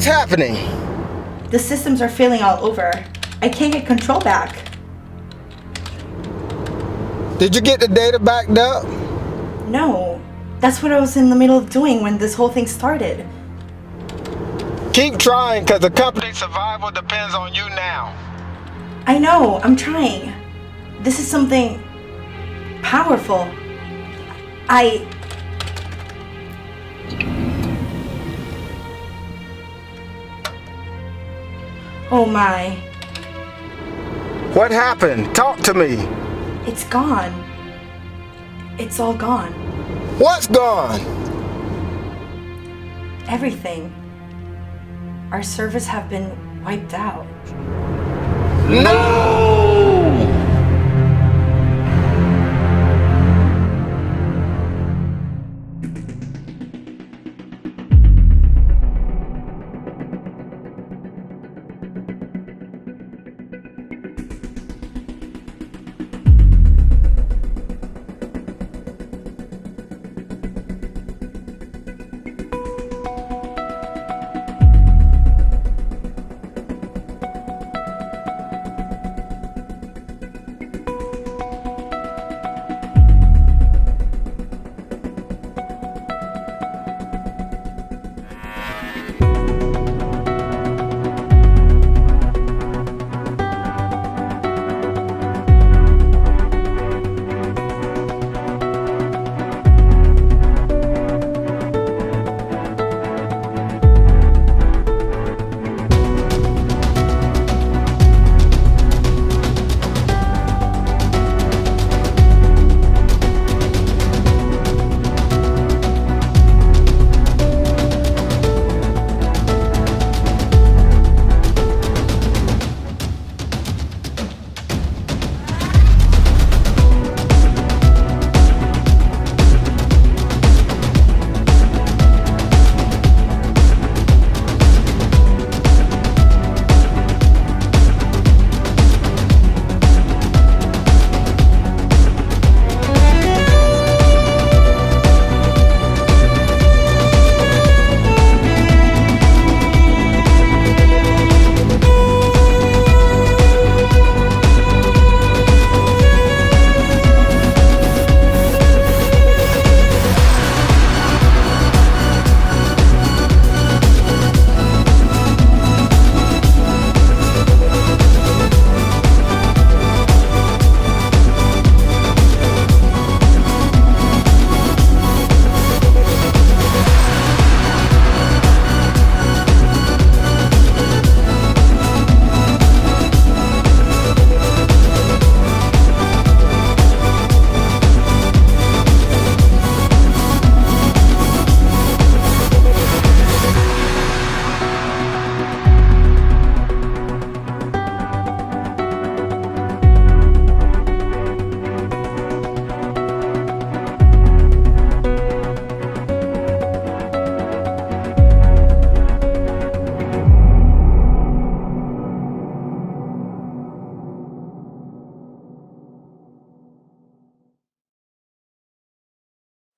What's happening? The systems are failing all over. I can't get control back. Did you get the data backed up? No. That's what I was in the middle of doing when this whole thing started. Keep trying, because the company's survival depends on you now. I know, I'm trying. This is something powerful. Oh my. What happened? Talk to me. It's gone. It's all gone. What's gone? Everything. Our servers have been wiped out. No!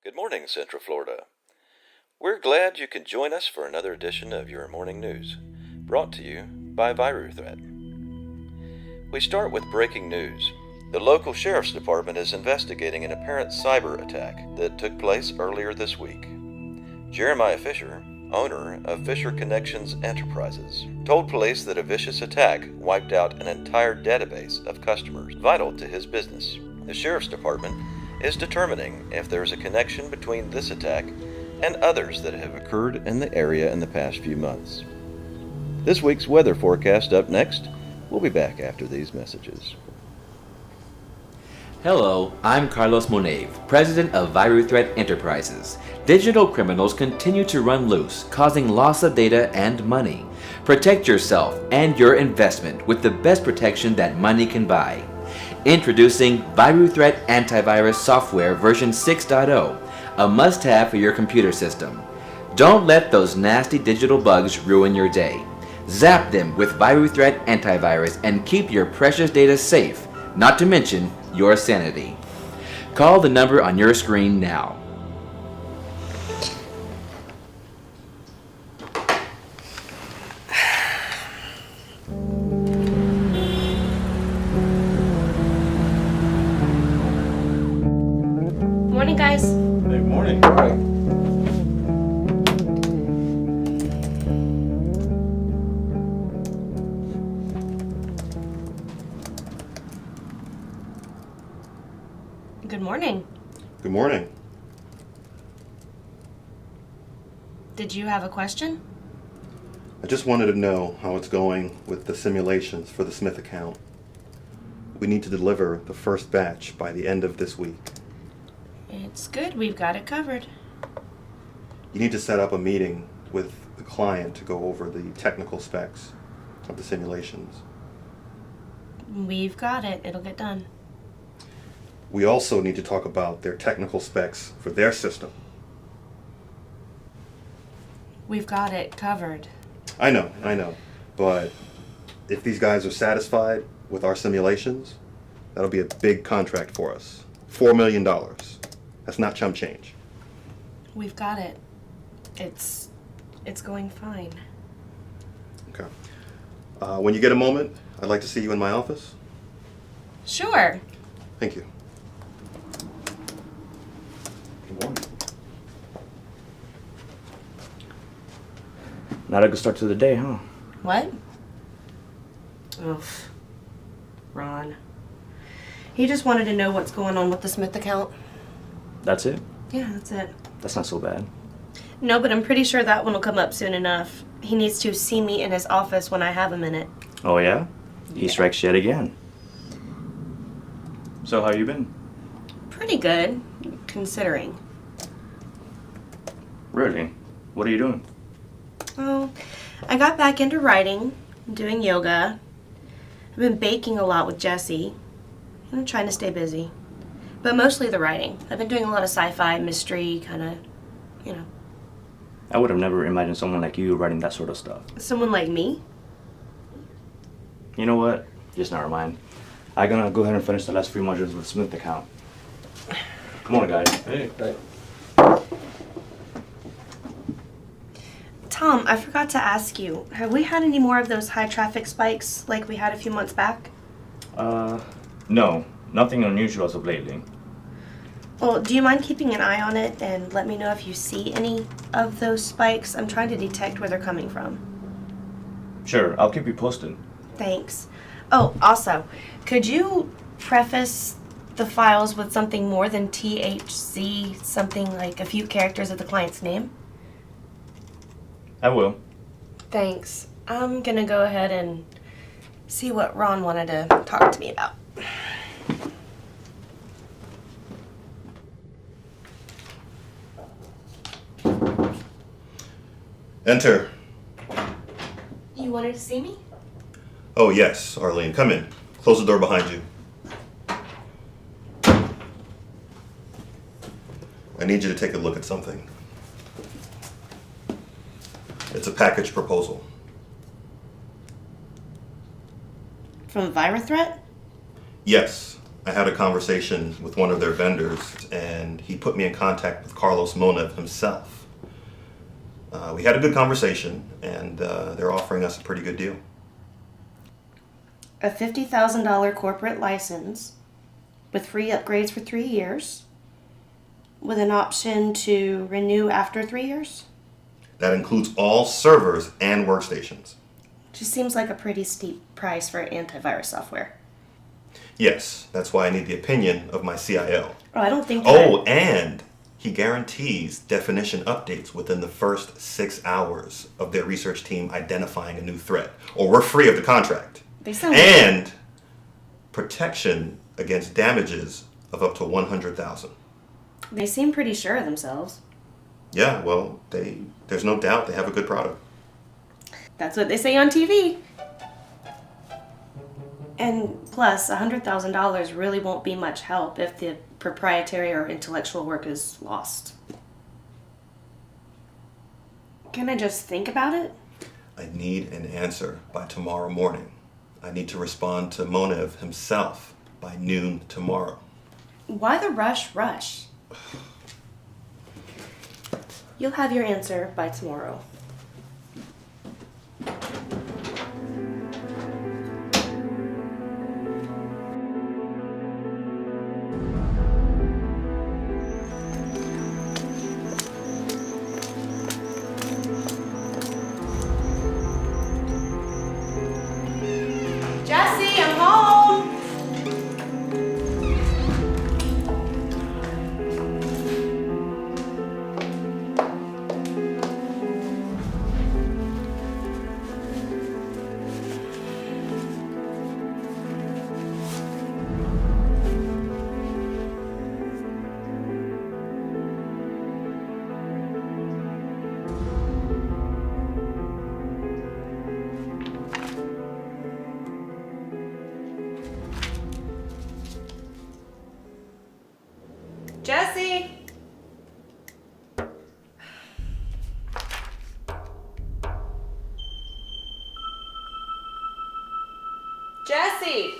Good morning, Central Florida. We're glad you can join us for another edition of your morning news, brought to you by ViruThreat. We start with breaking news. The local sheriff's department is investigating an apparent cyber attack that took place earlier this week. Jeremiah Fisher, owner of Fisher Connections Enterprises, told police that a vicious attack wiped out an entire database of customers vital to his business. The sheriff's department is determining if there is a connection between this attack and others that have occurred in the area in the past few months. This week's weather forecast up next. We'll be back after these messages. Hello, I'm Carlos Monave, president of ViruThreat Enterprises. Digital criminals continue to run loose, causing loss of data and money. Protect yourself and your investment with the best protection that money can buy. Introducing ViruThreat Antivirus Software version 6.0, a must-have for your computer system. Don't let those nasty digital bugs ruin your day. Zap them with ViruThreat Antivirus and keep your precious data safe, not to mention your sanity. Call the number on your screen now. Morning, guys. Good morning. All right. Good morning. Good morning. Did you have a question? I just wanted to know how it's going with the simulations for the Smith account. We need to deliver the first batch by the end of this week. It's good. We've got it covered. You need to set up a meeting with the client to go over the technical specs of the simulations. We've got it. It'll get done. We also need to talk about their technical specs for their system. We've got it covered. I know. But if these guys are satisfied with our simulations, that'll be a big contract for us. $4 million. That's not chump change. We've got it. It's going fine. Okay. When you get a moment, I'd like to see you in my office. Sure. Thank you. Good morning. Not a good start to the day, huh? What? Oof. Ron. He just wanted to know what's going on with the Smith account. That's it? Yeah, that's it. That's not so bad. No, but I'm pretty sure that one will come up soon enough. He needs to see me in his office when I have a minute. Oh, yeah? He strikes yet again. So, how you been? Pretty good, considering. Really? What are you doing? Well, I got back into writing, doing yoga. I've been baking a lot with Jesse. I'm trying to stay busy. But mostly the writing. I've been doing a lot of sci-fi, mystery, kind of, you know. I would have never imagined someone like you writing that sort of stuff. Someone like me? You know what? Just never mind. I'm gonna go ahead and finish the last 3 modules with Smith account. Come on, guys. Hey. Tom, I forgot to ask you. Have we had any more of those high traffic spikes like we had a few months back? No. Nothing unusual as of lately. Well, do you mind keeping an eye on it and let me know if you see any of those spikes? I'm trying to detect where they're coming from. Sure, I'll keep you posted. Thanks. Oh, also, could you preface the files with something more than THC, something like a few characters of the client's name? I will. Thanks. I'm gonna go ahead and see what Ron wanted to talk to me about. Enter. You wanted to see me? Oh, yes, Arlene. Come in. Close the door behind you. I need you to take a look at something. It's a package proposal. From ViraThreat? Yes, I had a conversation with one of their vendors, and he put me in contact with Carlos Monev himself. We had a good conversation, and they're offering us a pretty good deal. A $50,000 corporate license with free upgrades for 3 years with an option to renew after 3 years? That includes all servers and workstations. Just seems like a pretty steep price for antivirus software. Yes, that's why I need the opinion of my CIO. Oh, I don't think Oh, and he guarantees definition updates within the first 6 hours of their research team identifying a new threat, or we're free of the contract. They sound And protection against damages of up to 100,000. They seem pretty sure of themselves. Yeah, well, there's no doubt they have a good product. That's what they say on TV. And plus, $100,000 really won't be much help if the proprietary or intellectual work is lost. Can I just think about it? I need an answer by tomorrow morning. I need to respond to Monev himself by noon tomorrow. Why the rush? You'll have your answer by tomorrow. Jesse!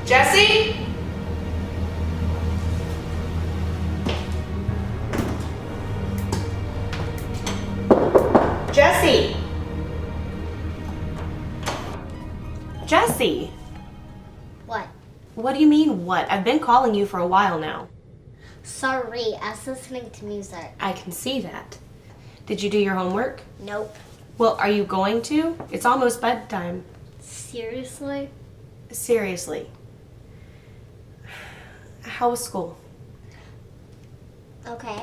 Jesse? Jesse! Jesse! What? What do you mean, what? I've been calling you for a while now. Sorry, I was listening to music. I can see that. Did you do your homework? Nope. Well, are you going to? It's almost bedtime. Seriously? Seriously. How was school? Okay.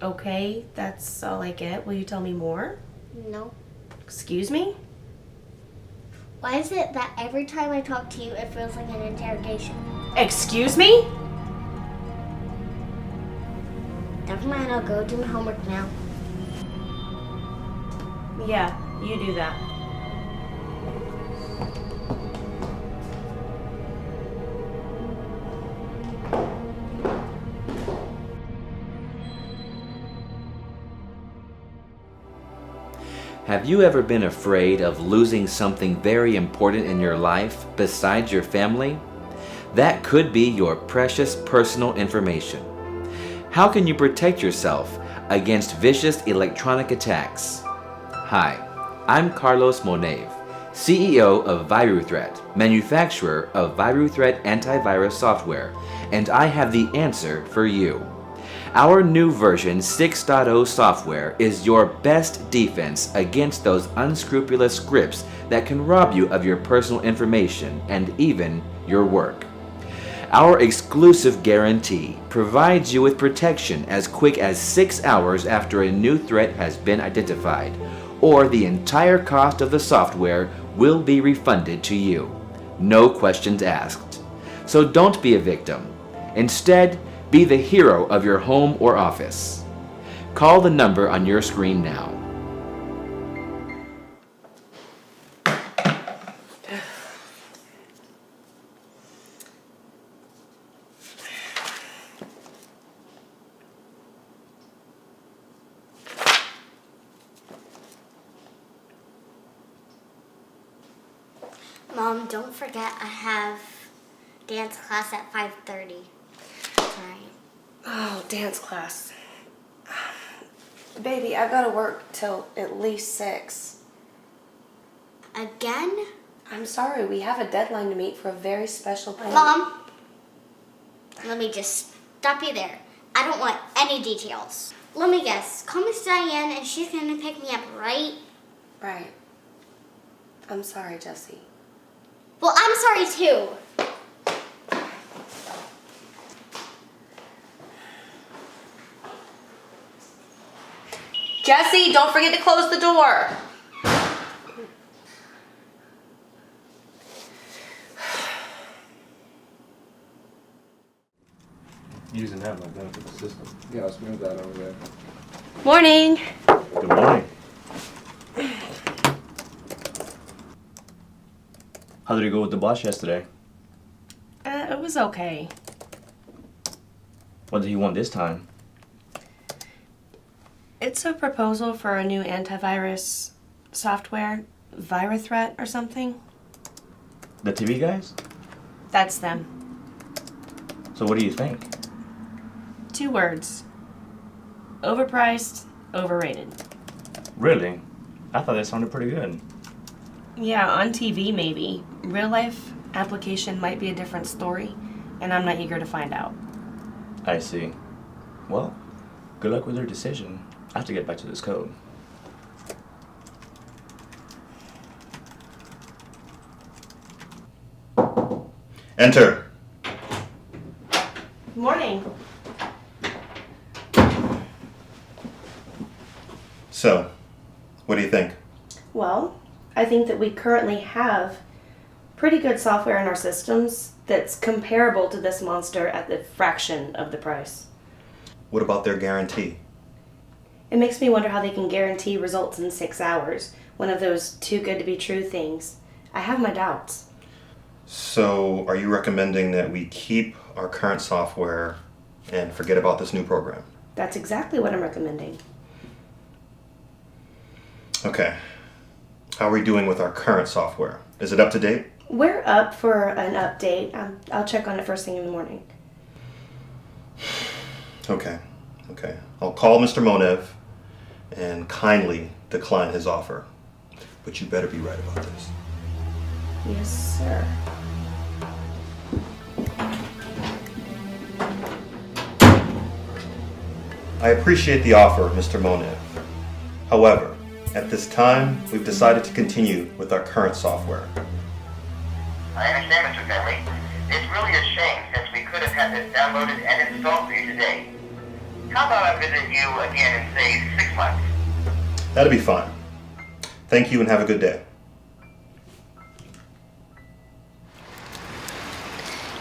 Okay, that's all I get. Will you tell me more? No. Excuse me? Why is it that every time I talk to you, it feels like an interrogation? Excuse me? Never mind, I'll go do my homework now. Yeah, you do that. Have you ever been afraid of losing something very important in your life besides your family? That could be your precious personal information. How can you protect yourself against vicious electronic attacks? Hi, I'm Carlos Monave, CEO of ViruThreat, manufacturer of ViruThreat antivirus software, and I have the answer for you. Our new version 6.0 software is your best defense against those unscrupulous scripts that can rob you of your personal information and even your work. Our exclusive guarantee provides you with protection as quick as 6 hours after a new threat has been identified, or the entire cost of the software will be refunded to you. No questions asked. So don't be a victim. Instead, be the hero of your home or office. Call the number on your screen now. Mom, don't forget I have dance class at 5:30 tonight. Oh, dance class. Baby, I've got to work till at least 6. Again? I'm sorry, we have a deadline to meet for a very special plan. Mom, let me just stop you there. I don't want any details. Let me guess. Call Miss Diane and she's going to pick me up, right? Right. I'm sorry, Jesse. Well, I'm sorry too. Jesse, don't forget to close the door. Using that like that for the system. Yeah, I'll smooth that over there. Morning. Good morning. How did it go with the boss yesterday? It was okay. What did he want this time? It's a proposal for a new antivirus software, ViruThreat or something. The TV guys? That's them. So what do you think? 2 words. Overpriced, overrated. Really? I thought that sounded pretty good. Yeah, on TV maybe. Real life application might be a different story, and I'm not eager to find out. I see. Well, good luck with your decision. I have to get back to this code. Enter. Morning. So, what do you think? Well, I think that we currently have pretty good software in our systems that's comparable to this monster at the fraction of the price. What about their guarantee? It makes me wonder how they can guarantee results in 6 hours, one of those too good to be true things. I have my doubts. So, are you recommending that we keep our current software and forget about this new program? That's exactly what I'm recommending. Okay. How are we doing with our current software? Is it up to date? We're up for an update. I'll check on it first thing in the morning. Okay. I'll call Mr. Monev and kindly decline his offer. But you better be right about this. Yes, sir. I appreciate the offer, Mr. Monev. However, at this time, we've decided to continue with our current software. I understand, Mr. Finley. It's really a shame since we could have had this downloaded and installed for you today. How about I visit you again in, say, 6 months? That'll be fine. Thank you and have a good day.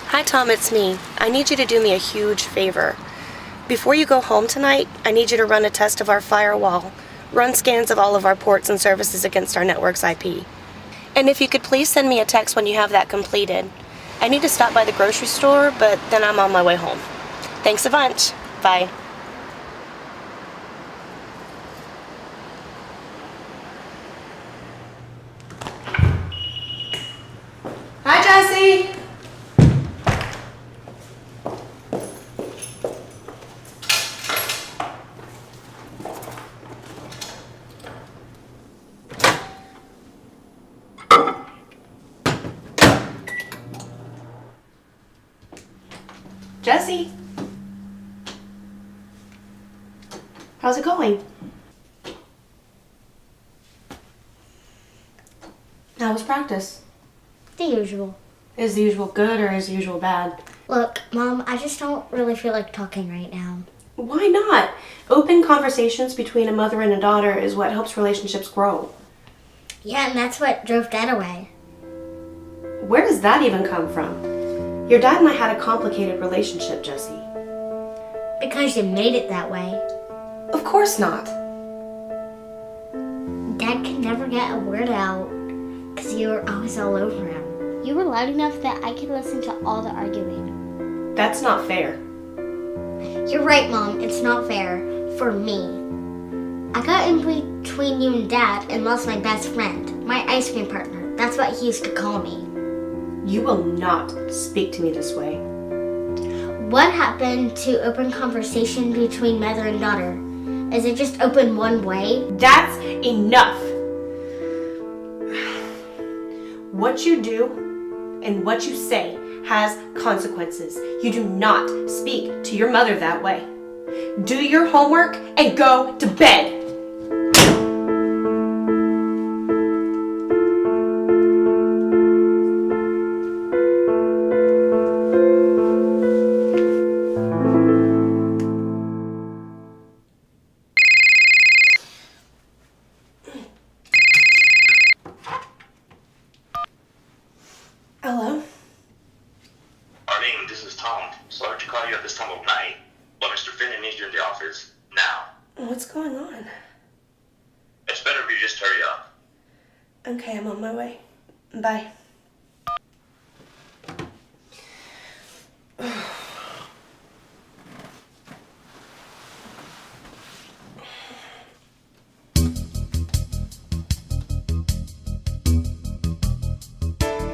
Hi, Tom, it's me. I need you to do me a huge favor. Before you go home tonight, I need you to run a test of our firewall. Run scans of all of our ports and services against our network's IP. And if you could please send me a text when you have that completed. I need to stop by the grocery store, but then I'm on my way home. Thanks a bunch. Bye. Hi, Jessie. Jessie. How's it going? How was practice? The usual. Is the usual good or is the usual bad? Look, Mom, I just don't really feel like talking right now. Why not? Open conversations between a mother and a daughter is what helps relationships grow. Yeah, and that's what drove Dad away. Where does that even come from? Your dad and I had a complicated relationship, Jessie. Because you made it that way. Of course not. Dad could never get a word out because you were always all over him. You were loud enough that I could listen to all the arguing. That's not fair. You're right, Mom. It's not fair for me. I got in between you and Dad and lost my best friend, my ice cream partner. That's what he used to call me. You will not speak to me this way. What happened to open conversation between mother and daughter? Is it just open one way? That's enough. What you do and what you say has consequences. You do not speak to your mother that way. Do your homework and go to bed. Hello? Arlene, this is Tom. Sorry to call you at this time of night, but Mr. Finley needs you in the office now. What's going on? It's better if you just hurry up. Okay, I'm on my way. Bye.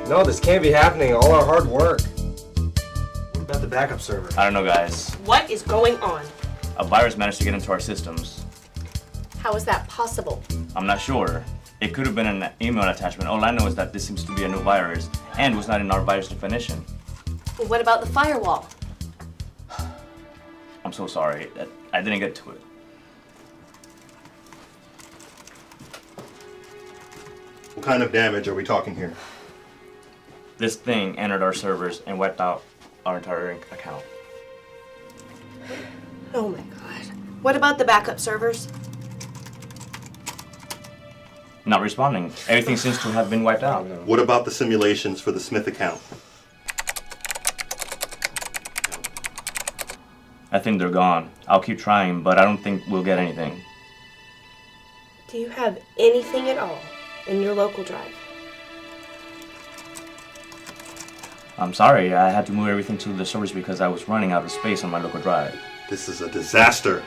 No, this can't be happening. All our hard work. What about the backup server? I don't know, guys. What is going on? A virus managed to get into our systems. How is that possible? I'm not sure. It could have been an email attachment. All I know is that this seems to be a new virus and was not in our virus definition. What about the firewall? I'm so sorry. I didn't get to it. What kind of damage are we talking here? This thing entered our servers and wiped out our entire account. Oh my god. What about the backup servers? Not responding. Everything seems to have been wiped out. What about the simulations for the Smith account? I think they're gone. I'll keep trying, but I don't think we'll get anything. Do you have anything at all in your local drive? I'm sorry, I had to move everything to the servers because I was running out of space on my local drive. This is a disaster.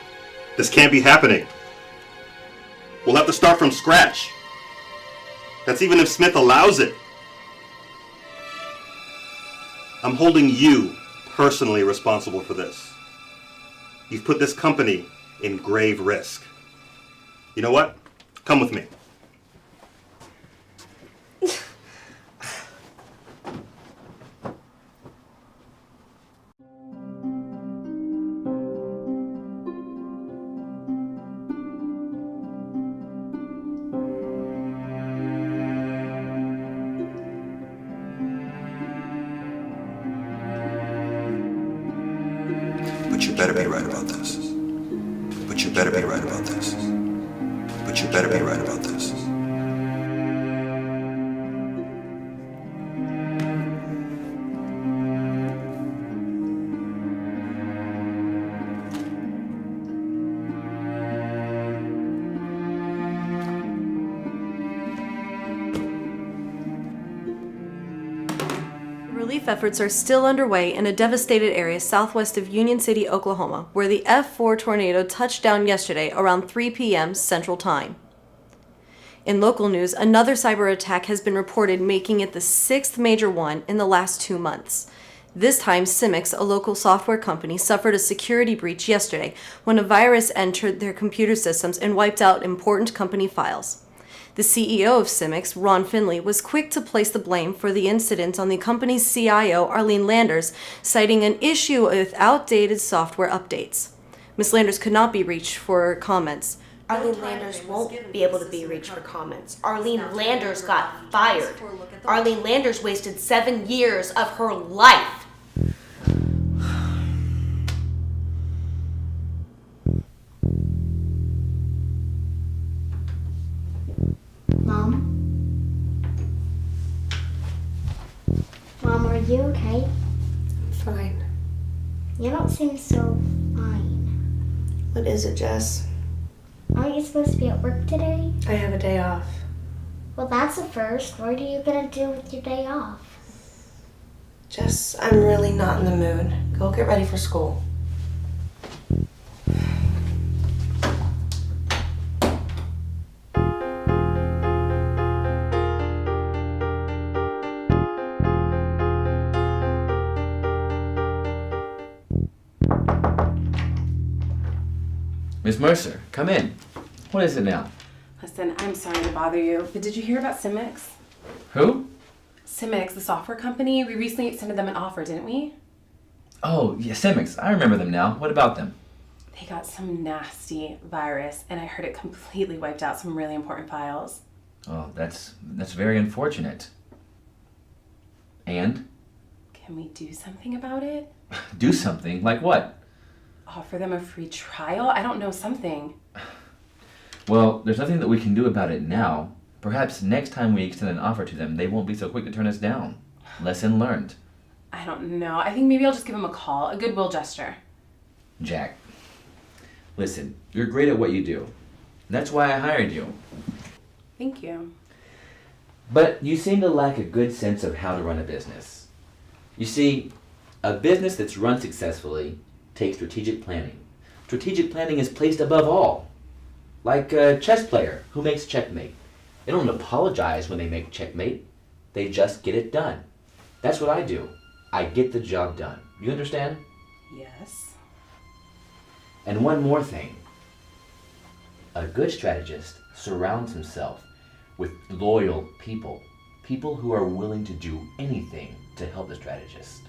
This can't be happening. We'll have to start from scratch. That's even if Smith allows it. I'm holding you personally responsible for this. You've put this company in grave risk. You know what? Come with me. But you better be right about this. But you better be right about this. But you better be right about this. Relief efforts are still underway in a devastated area southwest of Union City, Oklahoma, where the F4 tornado touched down yesterday around 3 p.m. Central Time. In local news, another cyber attack has been reported, making it the 6th major one in the last 2 months. This time, Symyx, a local software company, suffered a security breach yesterday when a virus entered their computer systems and wiped out important company files. The CEO of Symyx, Ron Finley, was quick to place the blame for the incident on the company's CIO, Arlene Landers, citing an issue with outdated software updates. Ms. Landers could not be reached for comments. Arlene Landers won't be able to be reached for comments. Arlene Landers got fired. Arlene Landers wasted 7 years of her life. Mom? Mom, are you okay? Fine. You don't seem so fine. What is it, Jess? Aren't you supposed to be at work today? I have a day off. Well, that's a first. What are you gonna do with your day off? Jess, I'm really not in the mood. Go get ready for school. Miss Mercer, come in. What is it now? Listen, I'm sorry to bother you, but did you hear about Symyx? Who? Symyx, the software company. We recently extended them an offer, didn't we? Oh, yeah, Symyx. I remember them now. What about them? They got some nasty virus, and I heard it completely wiped out some really important files. Oh, that's very unfortunate. And? Can we do something about it? Do something? Like what? Offer them a free trial? I don't know, something. Well, there's nothing that we can do about it now. Perhaps next time we extend an offer to them, they won't be so quick to turn us down. Lesson learned. I don't know. I think maybe I'll just give them a call. A goodwill gesture. Jack, listen, you're great at what you do. That's why I hired you. Thank you. But you seem to lack a good sense of how to run a business. You see, a business that's run successfully takes strategic planning. Strategic planning is placed above all. Like a chess player who makes checkmate. They don't apologize when they make checkmate. They just get it done. That's what I do. I get the job done. You understand? Yes. And one more thing. A good strategist surrounds himself with loyal people. People who are willing to do anything to help the strategist.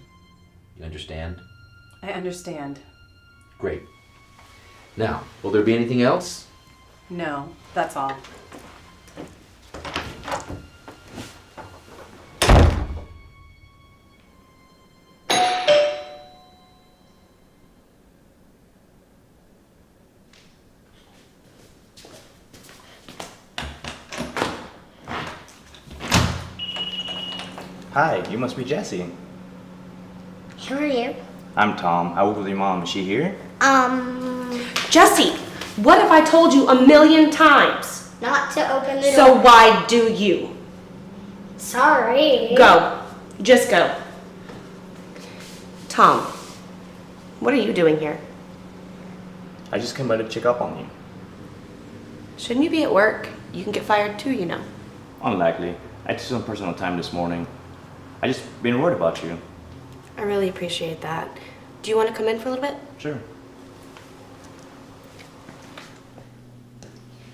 You understand? I understand. Great. Now, will there be anything else? No, that's all. Hi, you must be Jesse. Who are you? I'm Tom. I work with your mom. Is she here? Jesse, what have I told you 1,000,000 times? Not to open the door. So why do you? Sorry. Go. Just go. Tom, what are you doing here? I just came by to check up on you. Shouldn't you be at work? You can get fired too, you know. Unlikely. I took some personal time this morning. I just been worried about you. I really appreciate that. Do you want to come in for a little bit? Sure.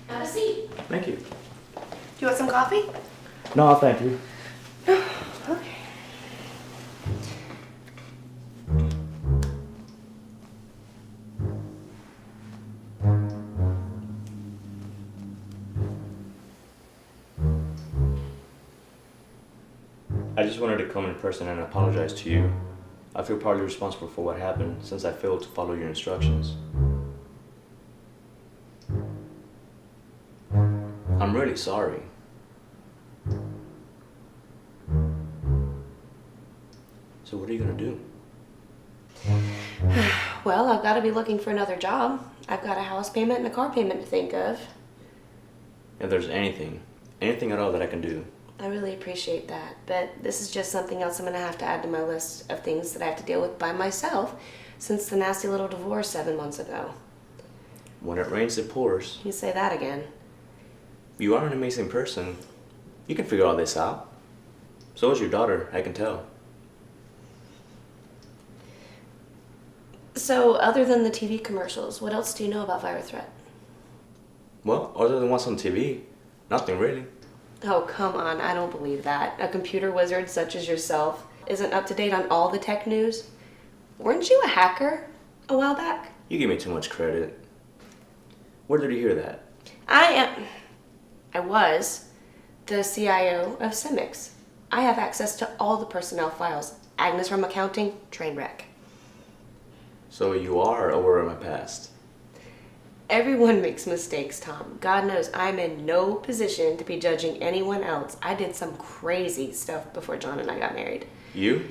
Have a seat. Thank you. Do you want some coffee? No, thank you. Okay. I just wanted to come in person and apologize to you. I feel partly responsible for what happened since I failed to follow your instructions. I'm really sorry. So what are you gonna do? Well, I've got to be looking for another job. I've got a house payment and a car payment to think of. If there's anything at all that I can do. I really appreciate that, but this is just something else I'm going to have to add to my list of things that I have to deal with by myself since the nasty little divorce 7 months ago. When it rains, it pours. You say that again. You are an amazing person. You can figure all this out. So is your daughter, I can tell. So, other than the TV commercials, what else do you know about ViruThreat? Well, other than what's on TV, nothing really. Oh, come on, I don't believe that. A computer wizard such as yourself isn't up to date on all the tech news. Weren't you a hacker a while back? You give me too much credit. Where did you hear that? I was the CIO of Symix. I have access to all the personnel files. Agnes from accounting, train wreck. So you are aware of my past. Everyone makes mistakes, Tom. God knows I'm in no position to be judging anyone else. I did some crazy stuff before John and I got married. You?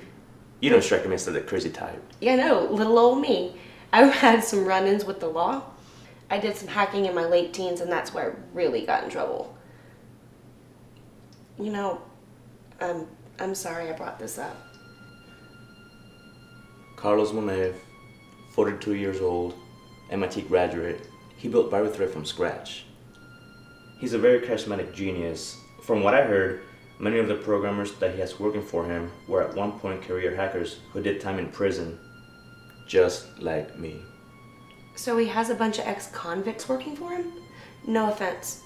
You don't strike me as the crazy type. Yeah, no, little old me. I've had some run-ins with the law. I did some hacking in my late teens, and that's where I really got in trouble. You know, I'm sorry I brought this up. Carlos Monev, 42 years old, MIT graduate. He built ViruThreat from scratch. He's a very charismatic genius. From what I heard, many of the programmers that he has working for him were at one point career hackers who did time in prison, just like me. So he has a bunch of ex-convicts working for him? No offense.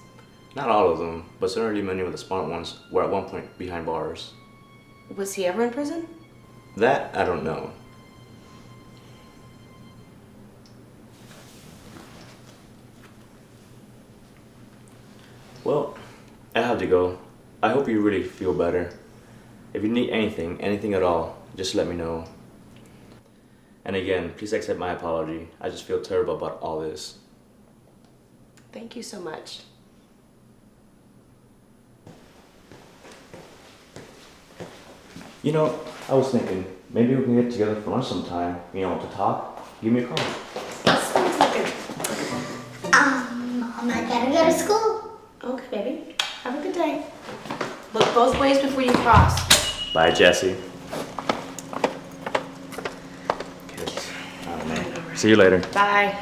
Not all of them, but certainly many of the smart ones were at one point behind bars. Was he ever in prison? That I don't know. Well, I have to go. I hope you really feel better. If you need anything at all, just let me know. And again, please accept my apology. I just feel terrible about all this. Thank you so much. You know, I was thinking, maybe we can get together for lunch sometime, to talk. Give me a call. Mom, I gotta go to school. Okay, baby. Have a good day. Look both ways before you cross. Bye, Jesse. Kids. I don't know. See you later. Bye.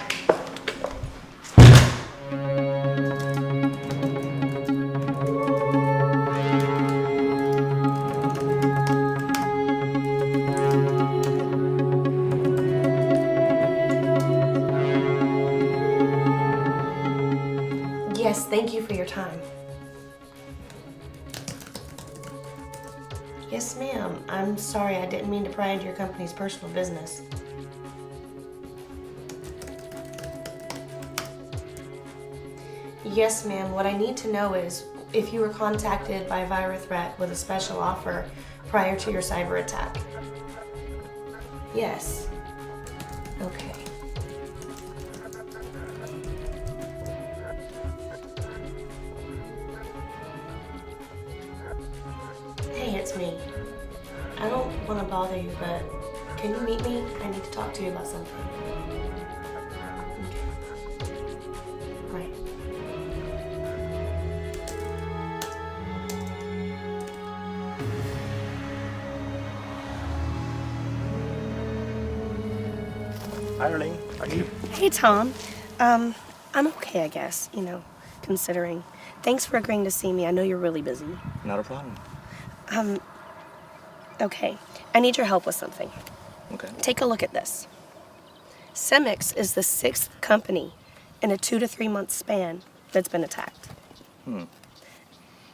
Yes, thank you for your time. Yes, ma'am. I'm sorry, I didn't mean to pry into your company's personal business. Yes, ma'am. What I need to know is if you were contacted by ViruThreat with a special offer prior to your cyber attack. Yes. Okay. Hey, it's me. I don't want to bother you, but can you meet me? I need to talk to you about something. Okay. Right. Hi, Arlene. How are you? Hey, Tom. I'm okay, I guess, considering. Thanks for agreeing to see me. I know you're really busy. Not a problem. Okay. I need your help with something. Okay. Take a look at this. Cemix is the 6th company in a 2 to 3 month span that's been attacked.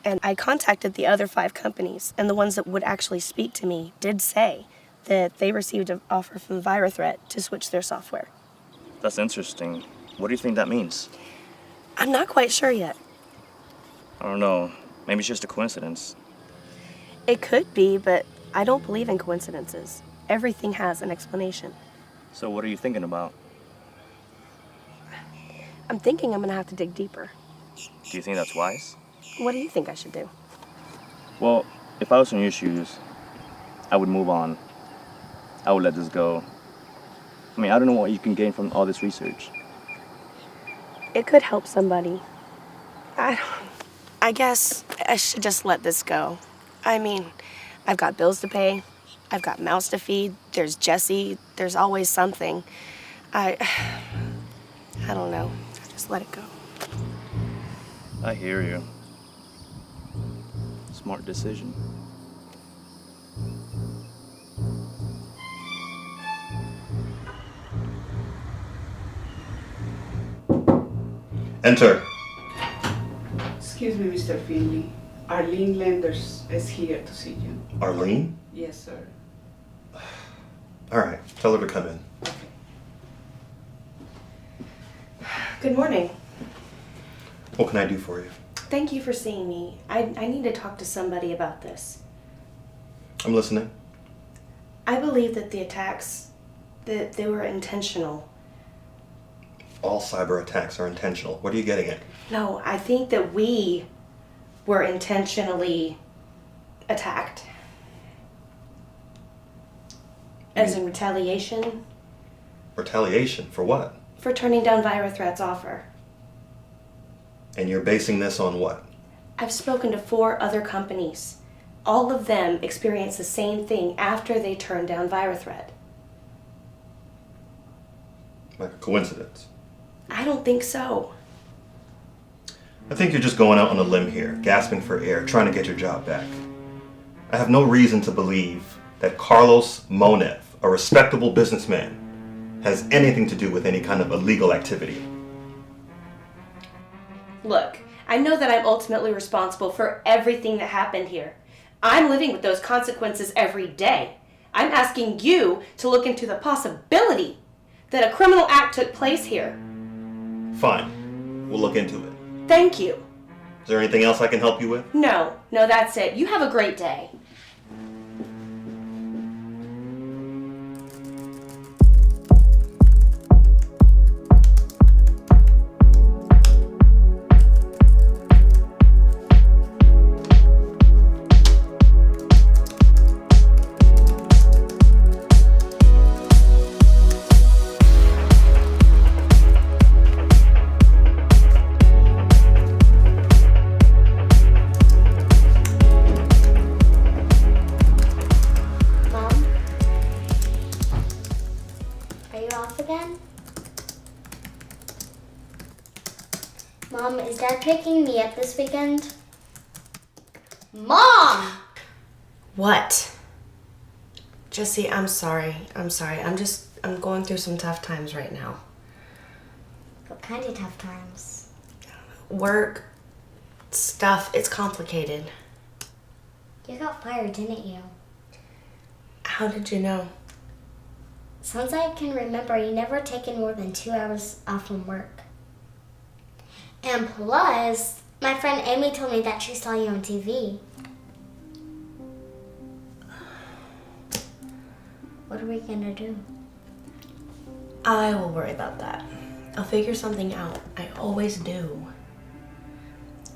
And I contacted the other 5 companies, and the ones that would actually speak to me did say that they received an offer from ViruThreat to switch their software. That's interesting. What do you think that means? I'm not quite sure yet. I don't know. Maybe it's just a coincidence. It could be, but I don't believe in coincidences. Everything has an explanation. So what are you thinking about? I'm thinking I'm gonna have to dig deeper. Do you think that's wise? What do you think I should do? Well, if I was in your shoes, I would move on. I would let this go. I mean, I don't know what you can gain from all this research. It could help somebody. I guess I should just let this go. I mean, I've got bills to pay. I've got mouths to feed. There's Jesse. There's always something. I don't know. Just let it go. I hear you. Smart decision. Enter. Excuse me, Mr. Finley. Arlene Lenders is here to see you. Arlene? Yes, sir. All right, tell her to come in. Good morning. What can I do for you? Thank you for seeing me. I need to talk to somebody about this. I'm listening. I believe that the attacks, that they were intentional. All cyber attacks are intentional. What are you getting at? No, I think that we were intentionally attacked. As in retaliation. Retaliation for what? For turning down ViruThreat's offer. And you're basing this on what? I've spoken to 4 other companies. All of them experienced the same thing after they turned down ViruThreat. Like a coincidence? I don't think so. I think you're just going out on a limb here, gasping for air, trying to get your job back. I have no reason to believe that Carlos Monev, a respectable businessman, has anything to do with any kind of illegal activity. Look, I know that I'm ultimately responsible for everything that happened here. I'm living with those consequences every day. I'm asking you to look into the possibility that a criminal act took place here. Fine. We'll look into it. Thank you. Is there anything else I can help you with? No, that's it. You have a great day. Mom, is Dad picking me up this weekend? Mom! What? Jesse, I'm sorry. I'm going through some tough times right now. What kind of tough times? Work, stuff, it's complicated. You got fired, didn't you? How did you know? Since I can remember, you never taken more than 2 hours off from work. And plus, my friend Amy told me that she saw you on TV. What are we gonna do? I will worry about that. I'll figure something out. I always do.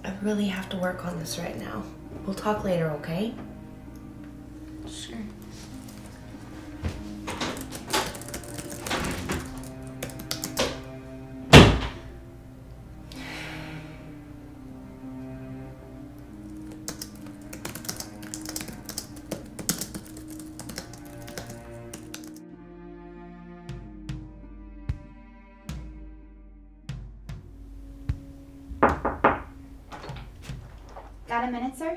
I really have to work on this right now. We'll talk later, okay? Sure. Got a minute, sir?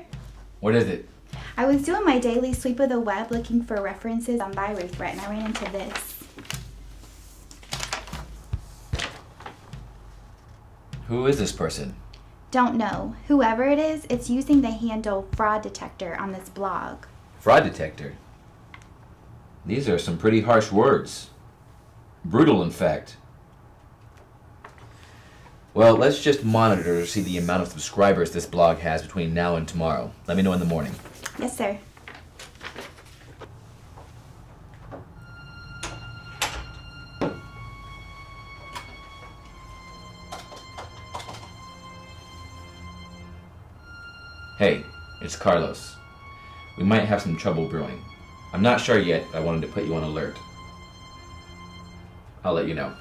What is it? I was doing my daily sweep of the web looking for references on virus threat, and I ran into this. Who is this person? Don't know. Whoever it is, it's using the handle fraud detector on this blog. Fraud detector? These are some pretty harsh words. Brutal, in fact. Well, let's just monitor to see the amount of subscribers this blog has between now and tomorrow. Let me know in the morning. Yes, sir. Hey, it's Carlos. We might have some trouble brewing. I'm not sure yet, but I wanted to put you on alert. I'll let you know.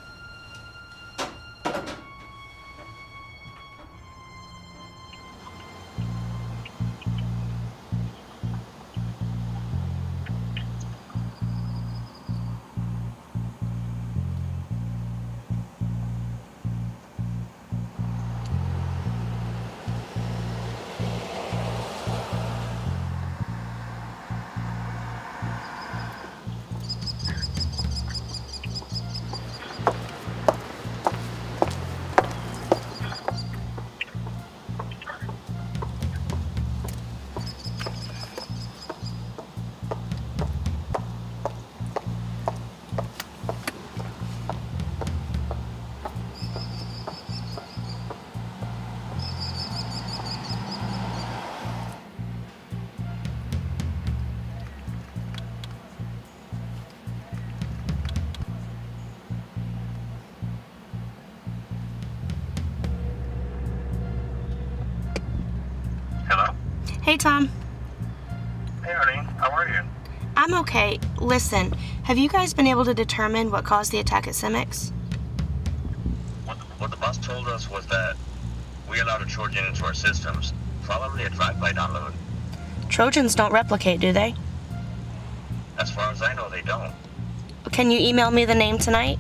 Hey, Tom. Hey, Arlene. How are you? I'm okay. Listen, have you guys been able to determine what caused the attack at Cimex? What the boss told us was that we allowed a Trojan into our systems. Probably a drive-by download. Trojans don't replicate, do they? As far as I know, they don't. Can you email me the name tonight?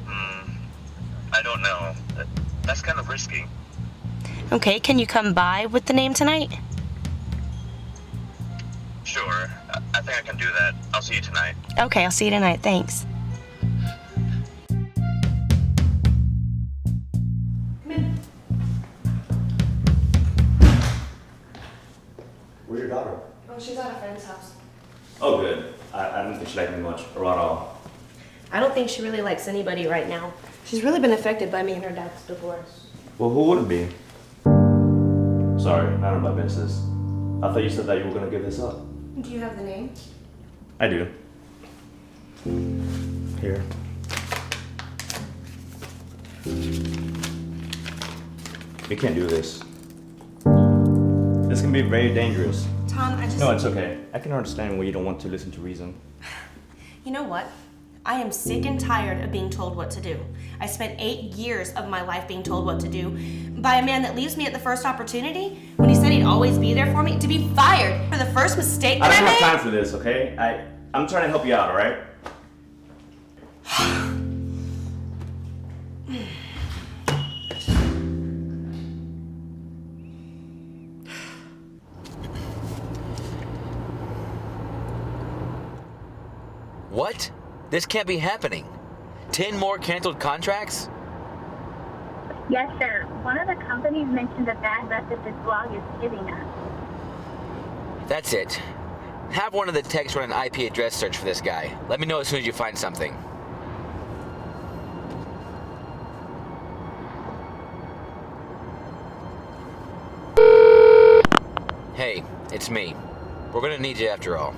I don't know. That's kind of risky. Okay, can you come by with the name tonight? Sure. I think I can do that. I'll see you tonight. Okay, I'll see you tonight. Thanks. Where's your daughter? Oh, she's at a friend's house. Oh, good. I don't think she liked me much, or at all. I don't think she really likes anybody right now. She's really been affected by me and her dad's divorce. Well, who wouldn't be? Sorry, none of my business. I thought you said that you were gonna give this up. Do you have the name? I do. Here. We can't do this. This can be very dangerous. Tom, No, it's okay. I can understand why you don't want to listen to reason. You know what? I am sick and tired of being told what to do. I spent 8 years of my life being told what to do by a man that leaves me at the first opportunity when he said he'd always be there for me, to be fired for the first mistake I that don't I have made. time for this, okay? I'm trying to help you out, alright? What? This can't be happening. 10 more canceled contracts? Yes, sir. One of the companies mentioned the bad rep that this blog is giving us. That's it. Have one of the techs run an IP address search for this guy. Let me know as soon as you find something. Hey, it's me. We're gonna need you after all.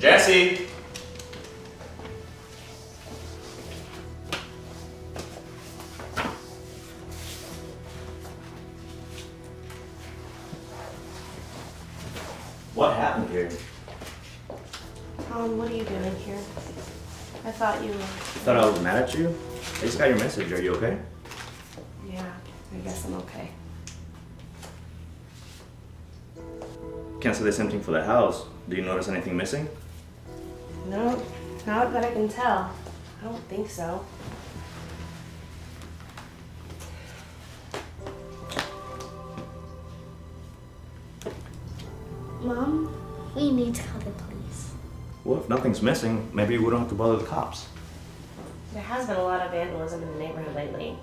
Jesse! What happened here? Tom, what are you doing here? I thought you were... Thought I was mad at you? I just got your message. Are you okay? Yeah, I guess I'm okay. Can't say the same thing for the house. Do you notice anything missing? No, not that I can tell. I don't think so. Mom, we need to call the police. Well, if nothing's missing, maybe we don't have to bother the cops. There has been a lot of vandalism in the neighborhood lately.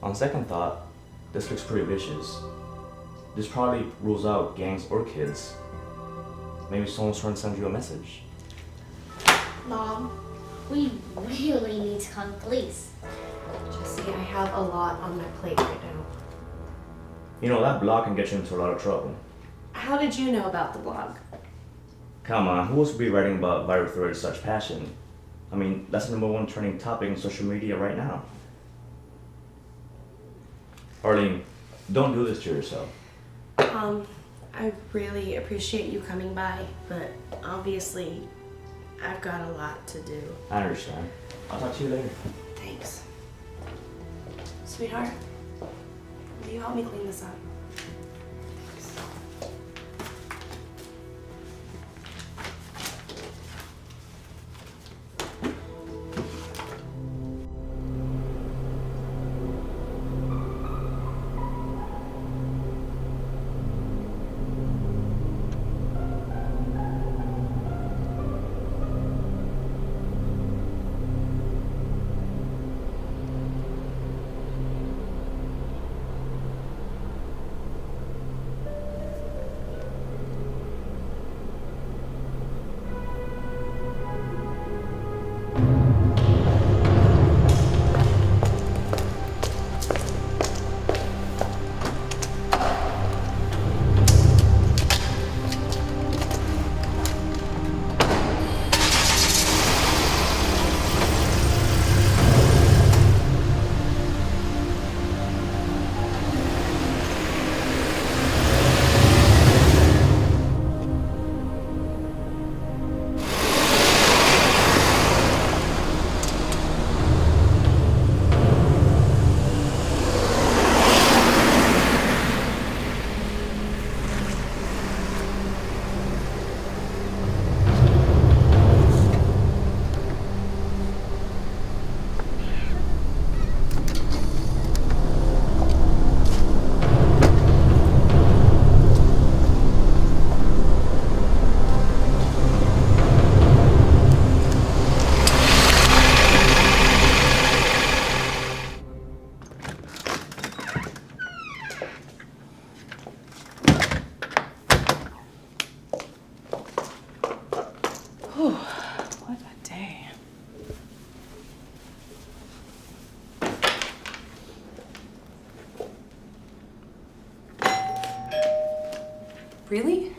On second thought, this looks pretty vicious. This probably rules out gangs or kids. Maybe someone's trying to send you a message. Mom, we really need to call the police. Jesse, I have a lot on my plate right now. You know, that blog can get you into a lot of trouble. How did you know about the blog? Come on, who else would be writing about viral threat with such passion? I mean, that's the #1 trending topic on social media right now. Arlene, don't do this to yourself. I really appreciate you coming by, but obviously, I've got a lot to do. I understand. I'll talk to you later. Thanks. Sweetheart, will you help me clean this up? What a day. Really?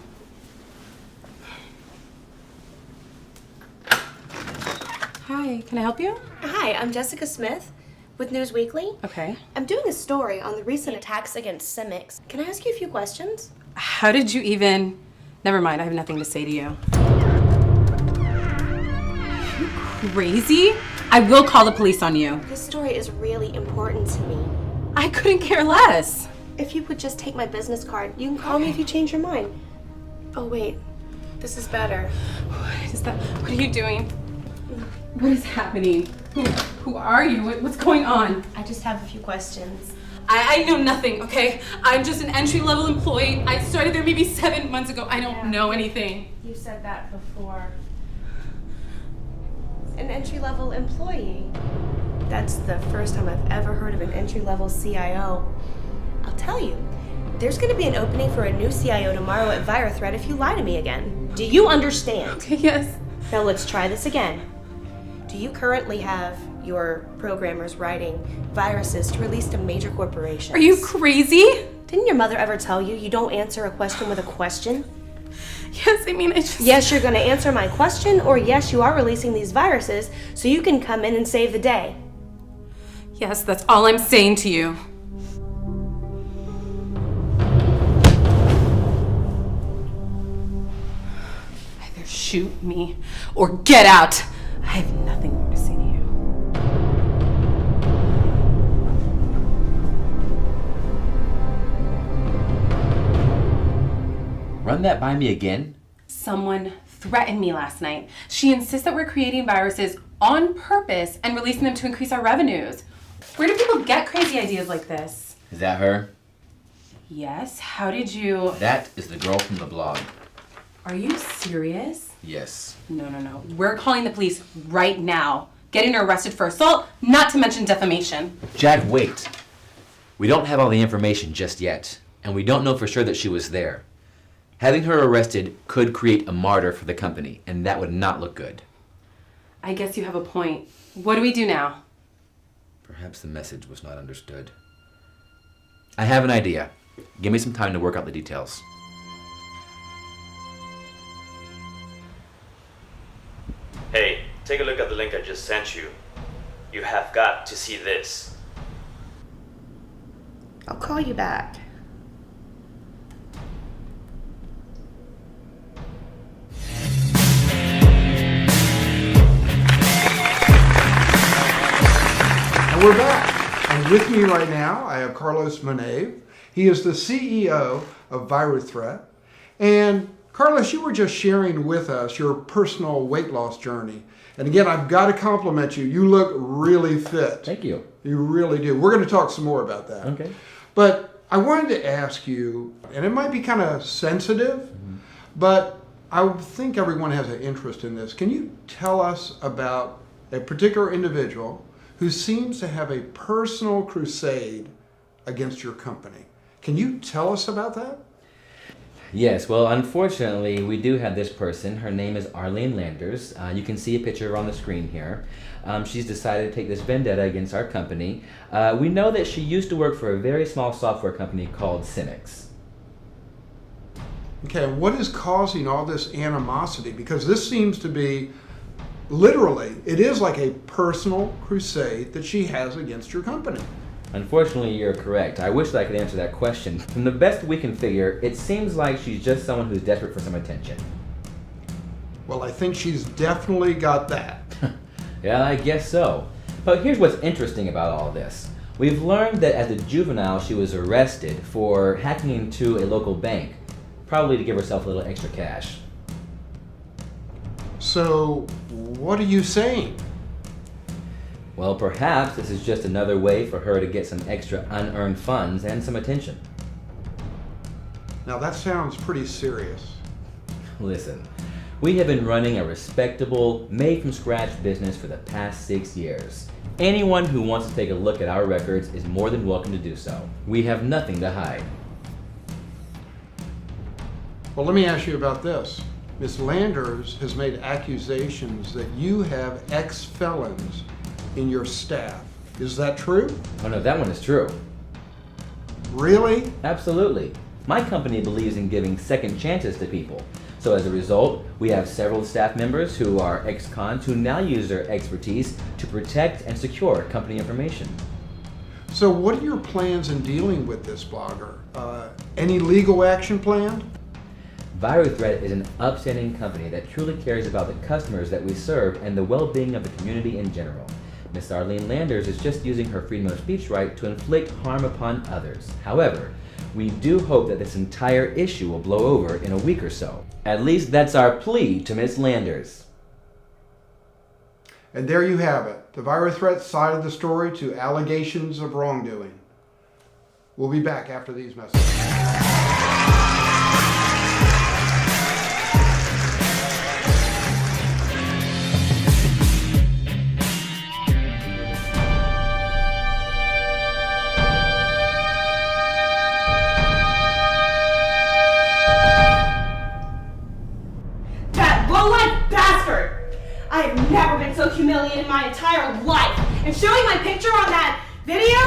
Hi, can I help you? Hi, I'm Jessica Smith with News Weekly. Okay. I'm doing a story on the recent attacks against Simics. Can I ask you a few questions? How did you even... Never mind, I have nothing to say to you. You crazy? I will call the police on you. This story is really important to me. I couldn't care less. If you would just take my business card, you can call me if you change your mind. Oh wait, this is better. What is that? What are you doing? What is happening? Who are you? What's going on? I just have a few questions. I know nothing, okay? I'm just an entry-level employee. I started there maybe 7 months ago. I don't know anything. You said that before. An entry-level employee. That's the first time I've ever heard of an entry-level CIO. I'll tell you, there's gonna be an opening for a new CIO tomorrow at ViroThreat if you lie to me again. Do you understand? Okay, yes. Now let's try this again. Do you currently have your programmers writing viruses to release to major corporations? Are you crazy? Didn't your mother ever tell you you don't answer a question with a question? Yes, I mean, I just... Yes, you're going to answer my question, or yes, you are releasing these viruses so you can come in and save the day. Yes, that's all I'm saying to you. Either shoot me or get out. I have nothing more to say to you. Run that by me again? Someone threatened me last night. She insists that we're creating viruses on purpose and releasing them to increase our revenues. Where do people get crazy ideas like this? Is that her? Yes, how did you... That is the girl from the blog. Are you serious? Yes. No. We're calling the police right now. Getting her arrested for assault, not to mention defamation. Jack, wait. We don't have all the information just yet, and we don't know for sure that she was there. Having her arrested could create a martyr for the company, and that would not look good. I guess you have a point. What do we do now? Perhaps the message was not understood. I have an idea. Give me some time to work out the details. Hey, take a look at the link I just sent you. You have got to see this. I'll call you back. And we're back. And with me right now, I have Carlos Monev. He is the CEO of ViruThreat. And Carlos, you were just sharing with us your personal weight loss journey. And again, I've got to compliment you. You look really fit. Thank you. You really do. We're going to talk some more about that. Okay. But I wanted to ask you, and it might be kind of sensitive, but I think everyone has an interest in this. Can you tell us about a particular individual who seems to have a personal crusade against your company? Can you tell us about that? Yes, well, unfortunately, we do have this person. Her name is Arlene Landers. You can see a picture on the screen here. She's decided to take this vendetta against our company. We know that she used to work for a very small software company called Cimex. Okay, what is causing all this animosity? Because this seems to be, literally, it is like a personal crusade that she has against your company. Unfortunately, you're correct. I wish that I could answer that question. From the best we can figure, it seems like she's just someone who's desperate for some attention. Well, I think she's definitely got that. Yeah, I guess so. But here's what's interesting about all this. We've learned that as a juvenile, she was arrested for hacking into a local bank, probably to give herself a little extra cash. So, what are you saying? Well, perhaps this is just another way for her to get some extra unearned funds and some attention. Now that sounds pretty serious. Listen, we have been running a respectable, made-from-scratch business for the past 6 years. Anyone who wants to take a look at our records is more than welcome to do so. We have nothing to hide. Well, let me ask you about this. Ms. Landers has made accusations that you have ex-felons in your staff. Is that true? Oh no, that one is true. Really? Absolutely. My company believes in giving second chances to people. So as a result, we have several staff members who are ex-cons who now use their expertise to protect and secure company information. So what are your plans in dealing with this blogger? Any legal action planned? ViruThreat is an upstanding company that truly cares about the customers that we serve and the well-being of the community in general. Miss Arlene Landers is just using her freedom of speech right to inflict harm upon others. However, we do hope that this entire issue will blow over in a week or so. At least that's our plea to Miss Landers. And there you have it. The ViruThreat side of the story to allegations of wrongdoing. We'll be back after these messages. I have never been so humiliated in my entire life. And showing my picture on that video?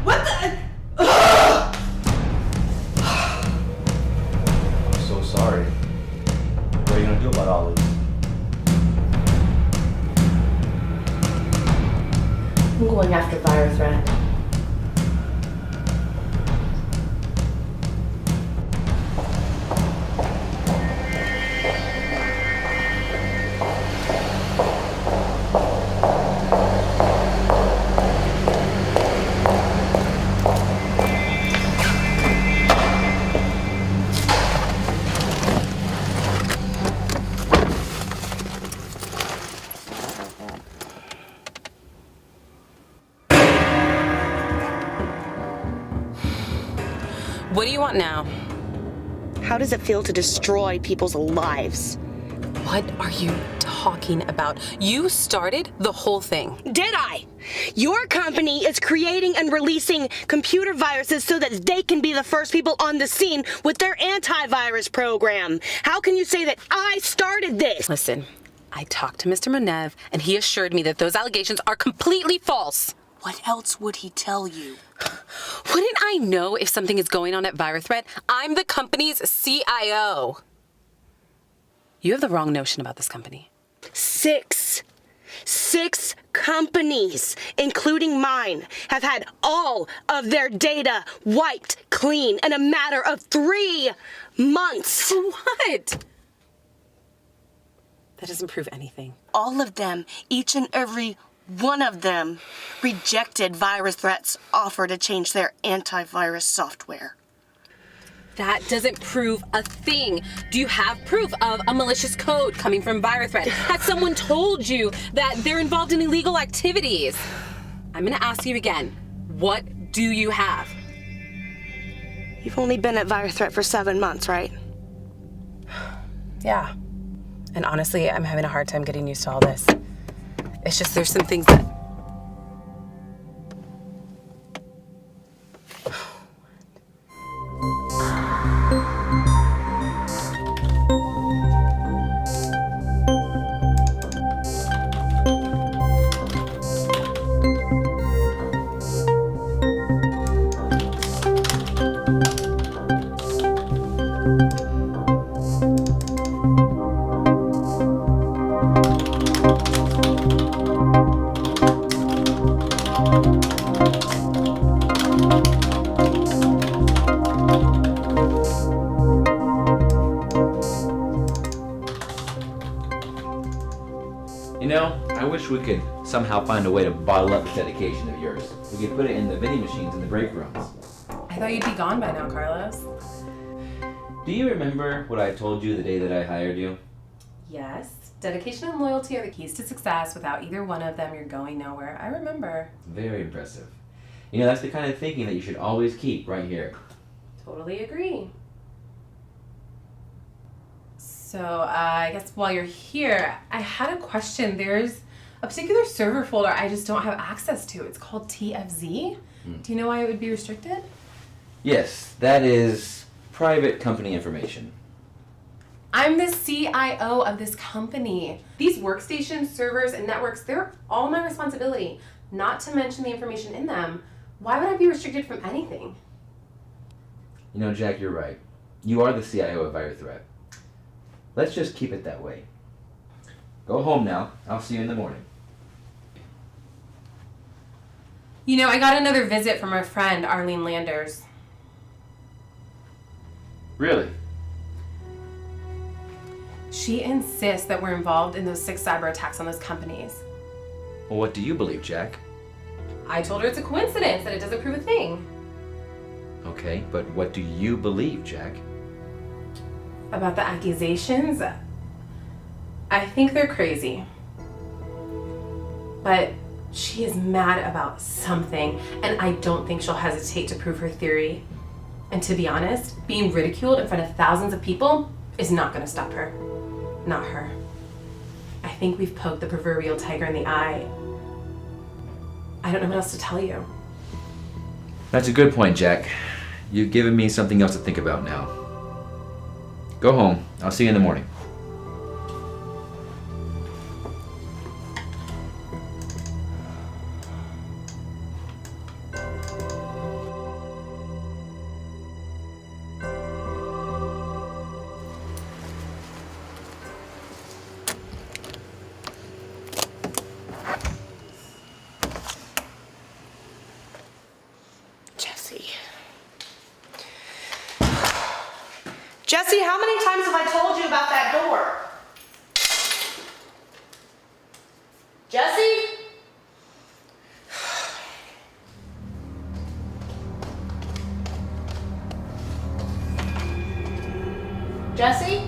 What the? Ugh! I'm so sorry. do about all this? I'm going after ViruThreat. What do you want now? How does it feel to destroy people's lives? What are you talking about? You started the whole thing. Did I? Your company is creating and releasing computer viruses so that they can be the first people on the scene with their antivirus program. How can you say that I started this? Listen, I talked to Mr. Monev, and he assured me that those allegations are completely false. What else would he tell you? Wouldn't I know if something is going on at ViruThreat? I'm the company's CIO. You have the wrong notion about this company. Six companies, including mine, have had all of their data wiped clean in a matter of 3 months. What? That doesn't prove anything. All of them, each and every one of them, rejected ViruThreat's offer to change their antivirus software. That doesn't prove a thing. Do you have proof of a malicious code coming from ViruThreat? Has someone told you that they're involved in illegal activities? I'm gonna ask you again. What do you have? You've only been at ViruThreat for 7 months, right? Yeah. And honestly, I'm having a hard time getting used to all this. It's just there's some things that... You know, I wish we could somehow find a way to bottle up this dedication of yours. We could put it in the vending machines in the break rooms. I thought you'd be gone by now, Carlos. Do you remember what I told you the day that I hired you? Yes. Dedication and loyalty are the keys to success. Without either one of them, you're going nowhere. I remember. Very impressive. You know, that's the kind of thinking that you should always keep right here. Totally agree. So, I guess while you're here, I had a question. There's a particular server folder I just don't have access to. It's called TFZ. Do you know why it would be restricted? Yes, that is private company information. I'm the CIO of this company. These workstations, servers, and networks, they're all my responsibility, not to mention the information in them. Why would I be restricted from anything? You know, Jack, you're right. You are the CIO of ViruThreat. Let's just keep it that way. Go home now. I'll see you in the morning. You know, I got another visit from our friend, Arlene Landers. Really? She insists that we're involved in those 6 cyber attacks on those companies. Well, what do you believe, Jack? I told her it's a coincidence, that it doesn't prove a thing. Okay, but what do you believe, Jack? About the accusations? I think they're crazy. But she is mad about something, and I don't think she'll hesitate to prove her theory. And to be honest, being ridiculed in front of thousands of people is not going to stop her. Not her. I think we've poked the proverbial tiger in the eye. I don't know what else to tell you. That's a good point, Jack. You've given me something else to think about now. Go home. I'll see you in the morning. Jesse?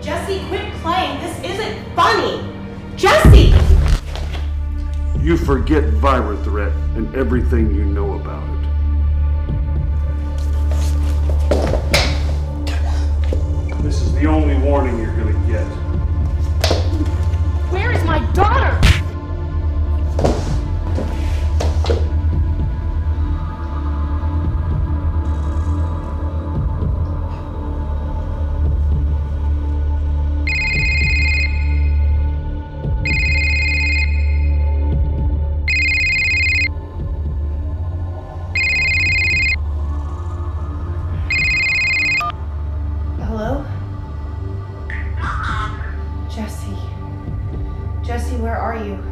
Jesse, quit playing. This isn't funny. Jesse! You forget Virus Threat and everything you know about it. This is the only warning you're gonna get. Where is my daughter? Hello? Jesse. Jesse, where are you?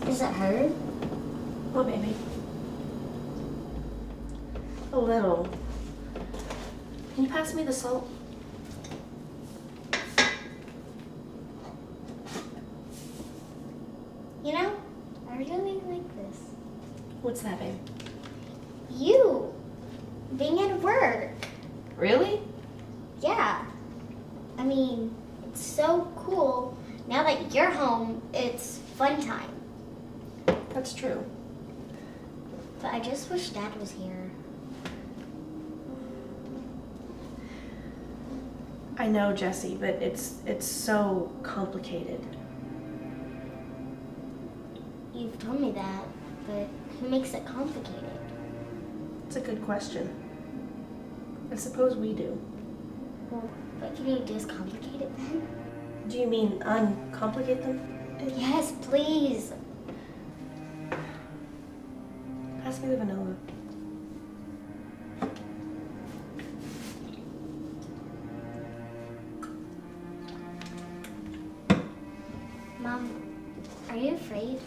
Does it hurt? What, baby? A little. Can you pass me the salt? You know, I really like this. What's that, babe? You being at work. Really? Yeah. I mean, it's so cool. Now that you're home, it's fun time. That's true. But I just wish Dad was here. I know, Jesse, but it's so complicated. You've told me that, but who makes it complicated? It's a good question. I suppose we do. Well, but can you discomplicate it then? Do you mean uncomplicate them? Yes, please. Pass me the vanilla. Mom, are you afraid?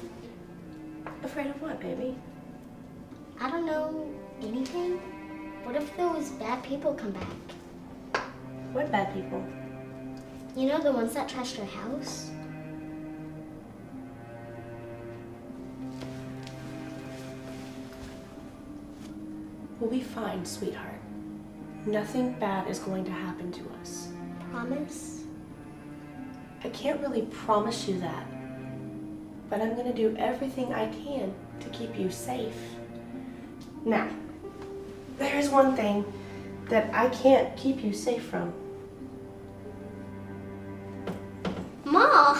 Afraid of what, baby? I don't know. Anything? What if those bad people come back? What bad people? You know, the ones that trashed our house? We'll be fine, sweetheart. Nothing bad is going to happen to us. Promise? I can't really promise you that, but I'm going to do everything I can to keep you safe. Now, there's one thing that I can't keep you safe from. Mom!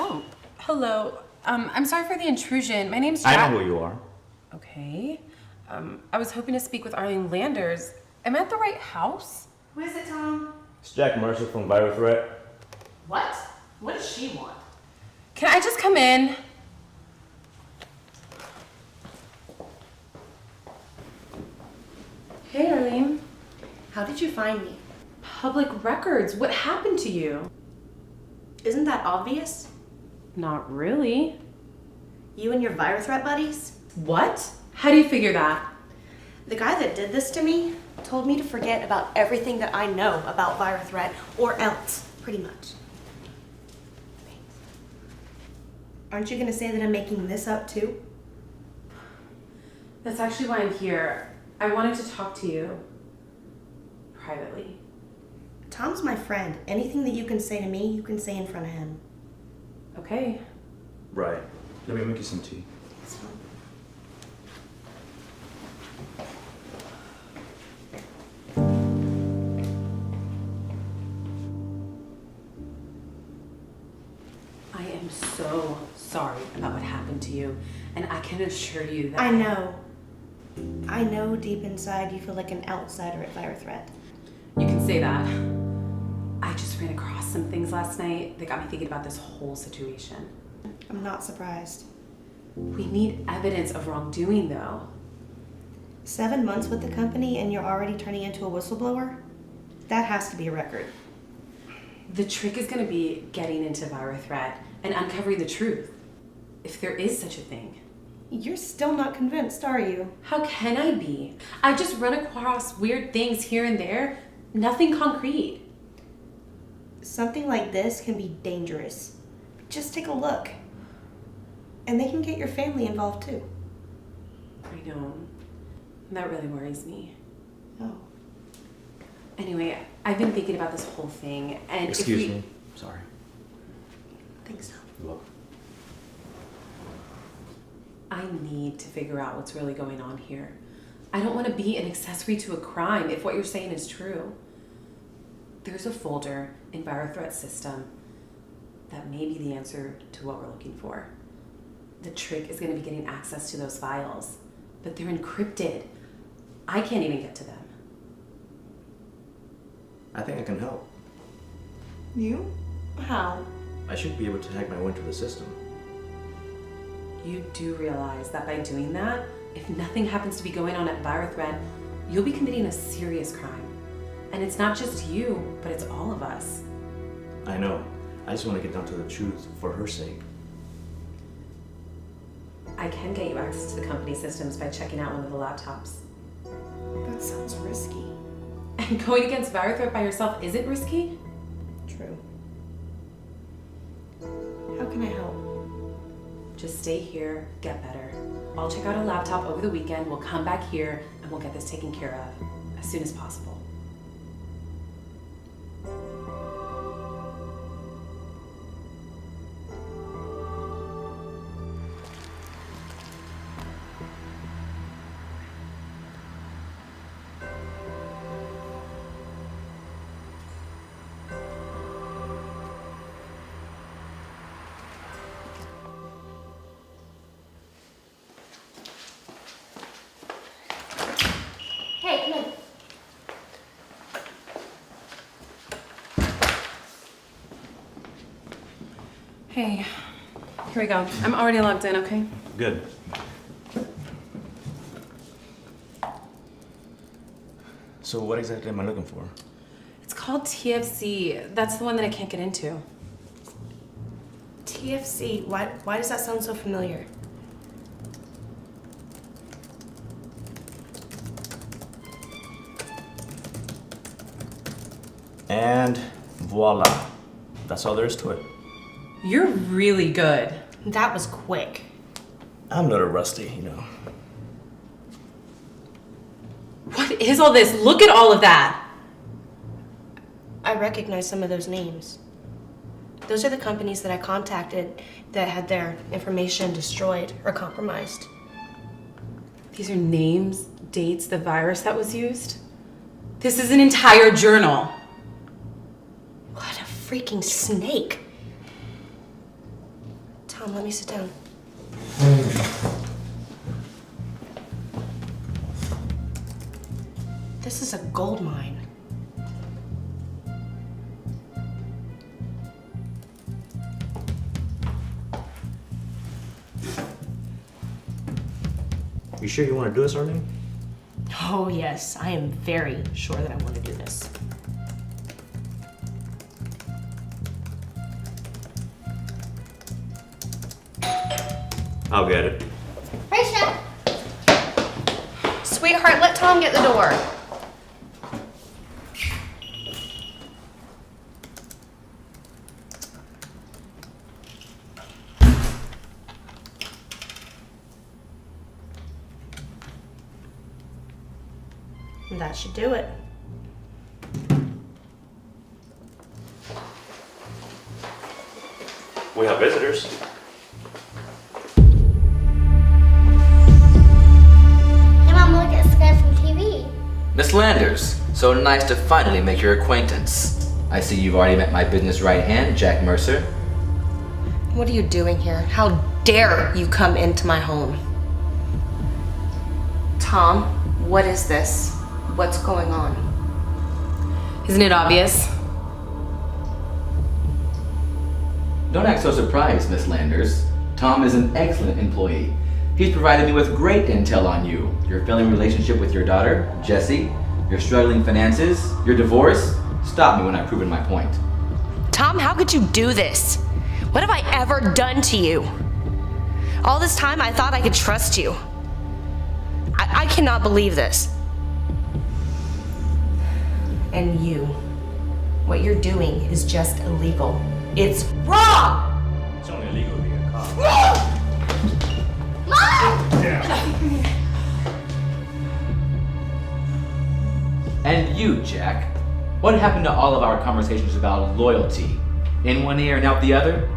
Oh, hello. I'm sorry for the intrusion. My name's I Jack. know who you are. Okay. I was hoping to speak with Arlene Landers. Am I at the right house? Who is it, Tom? It's Jack Mercer from Virus Threat. What? What does she want? Can I just come in? Hey, Arlene. How did you find me? Public records. What happened to you? Isn't that obvious? Not really. You and your Virus Threat buddies? What? How do you figure that? The guy that did this to me told me to forget about everything that I know about Virus Threat, or else, pretty much. Aren't you gonna say that I'm making this up too? That's actually why I'm here. I wanted to talk to you privately. Tom's my friend. Anything that you can say to me, you can say in front of him. Okay. Right. Let me make you some tea. I am so sorry about what happened to you, and I can assure you that... I know. I know deep inside you feel like an outsider at Virethreat. You can say that. I just ran across some things last night that got me thinking about this whole situation. I'm not surprised. We need evidence of wrongdoing, though. 7 months with the company and you're already turning into a whistleblower? That has to be a record. The trick is going to be getting into Virethreat and uncovering the truth. If there is such a thing. You're still not convinced, are you? How can I be? I just run across weird things here and there. Nothing concrete. Something like this can be dangerous. Just take a look. And they can get your family involved too. I know. That really worries me. Oh. Anyway, I've been thinking about this whole thing, and Excuse me. Sorry. Thanks, Tom. You're welcome. I need to figure out what's really going on here. I don't want to be an accessory to a crime if what you're saying is true. There's a folder in Virethreat's system that may be the answer to what we're looking for. The trick is going to be getting access to those files, but they're encrypted. I can't even get to them. I think I can help. You? How? I should be able to hack my way into the system. You do realize that by doing that, if nothing happens to be going on at Virethreat, you'll be committing a serious crime. And it's not just you, but it's all of us. I know. I just want to get down to the truth for her sake. I can get you access to the company systems by checking out one of the laptops. That sounds risky. And going against Virethreat by yourself isn't risky? True. How can I help? Just stay here, get better. I'll check out a laptop over the weekend, we'll come back here, and we'll get this taken care of as soon as possible. Hey, come in. Hey, here we go. I'm already logged in, okay? Good. So what exactly am I looking for? It's called TFC. That's the one that I can't get into. TFC? Why does that sound so familiar? And voila. That's all there is to it. You're really good. That was quick. I'm a little rusty, you know. What is all this? Look at all of that! I recognize some of those names. Those are the companies that I contacted that had their information destroyed or compromised. These are names, dates, the virus that was used. This is an entire journal. What a freaking snake. Tom, let me sit down. This is a gold mine. You sure you want to do this, Arlene? Oh yes, I am very sure that I want to do this. I'll get it. Risha! Sweetheart, let Tom get the door. And that should do it. We have visitors. Hey Mom, look at this guy from TV. Miss Landers, so nice to finally make your acquaintance. I see you've already met my business right hand, Jack Mercer. What are you doing here? How dare you come into my home? Tom, what is this? What's going on? Isn't it obvious? Don't act so surprised, Miss Landers. Tom is an excellent employee. He's provided me with great intel on you, your failing relationship with your daughter, Jessie, your struggling finances, your divorce. Stop me when I've proven my point. Tom, how could you do this? What have I ever done to you? All this time I thought I could trust you. I cannot believe this. And you, what you're doing is just illegal. It's wrong! It's only illegal to be a cop. And you, Jack, what happened to all of our conversations about loyalty? In one ear and out the other?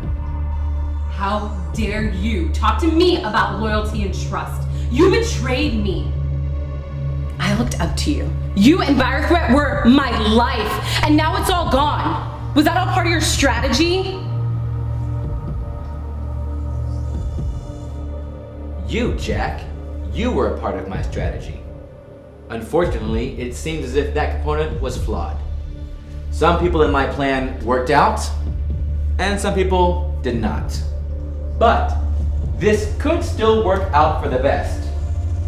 How dare you talk to me about loyalty and trust? You betrayed me. I looked up to you. You and Virethreat were my life, and now it's all gone. Was that all part of your strategy? You, Jack, you were a part of my strategy. Unfortunately, it seems as if that component was flawed. Some people in my plan worked out, and some people did not. But this could still work out for the best.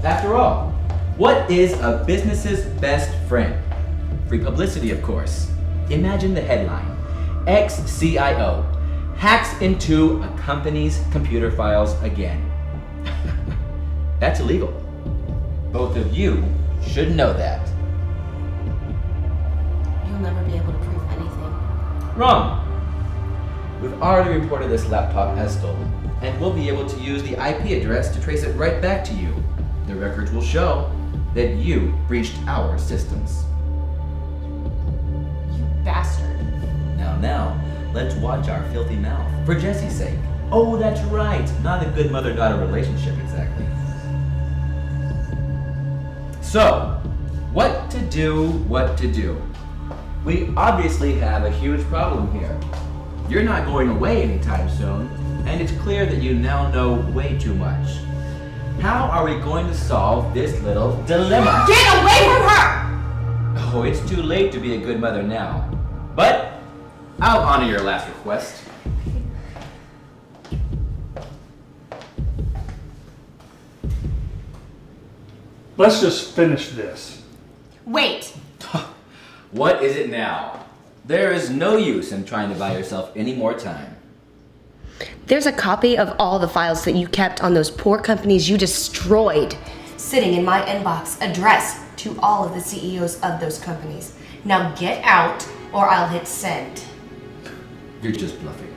After all, what is a business's best friend? Free publicity, of course. Imagine the headline. Ex-CIO hacks into a company's computer files again. That's illegal. Both of you should know that. You'll never be able to prove anything. Wrong. We've already reported this laptop as stolen, and we'll be able to use the IP address to trace it right back to you. The records will show that you breached our systems. You bastard. Now, let's watch our filthy mouth, for Jessie's sake. Oh, that's right, not a good mother-daughter relationship exactly. So, what to do? We obviously have a huge problem here. You're not going away anytime soon, and it's clear that you now know way too much. How are we going to solve this little dilemma? Get away from her! Oh, it's too late to be a good mother now. But I'll honor your last request. Let's just finish this. Wait! What is it now? There is no use in trying to buy yourself any more time. There's a copy of all the files that you kept on those poor companies you destroyed, sitting in my inbox, addressed to all of the CEOs of those companies. Now get out, or I'll hit send. You're just bluffing.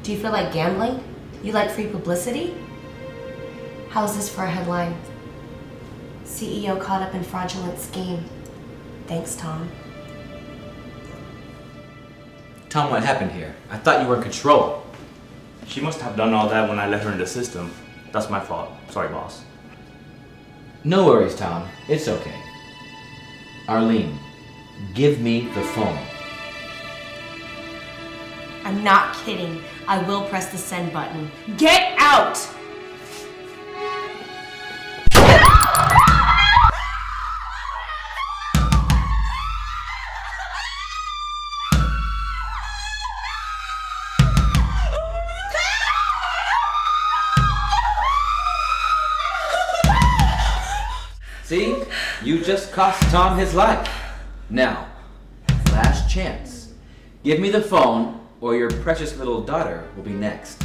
Do you feel like gambling? You like free publicity? How's this for a headline? CEO caught up in fraudulent scheme. Thanks, Tom. Tom, what happened here? I thought you were in control. She must have done all that when I let her in the system. That's my fault. Sorry, boss. No worries, Tom. It's okay. Arlene, give me the phone. I'm not kidding. I will press the send button. Get out! See? You just cost Tom his life. Now, last chance. Give me the phone, or your precious little daughter will be next.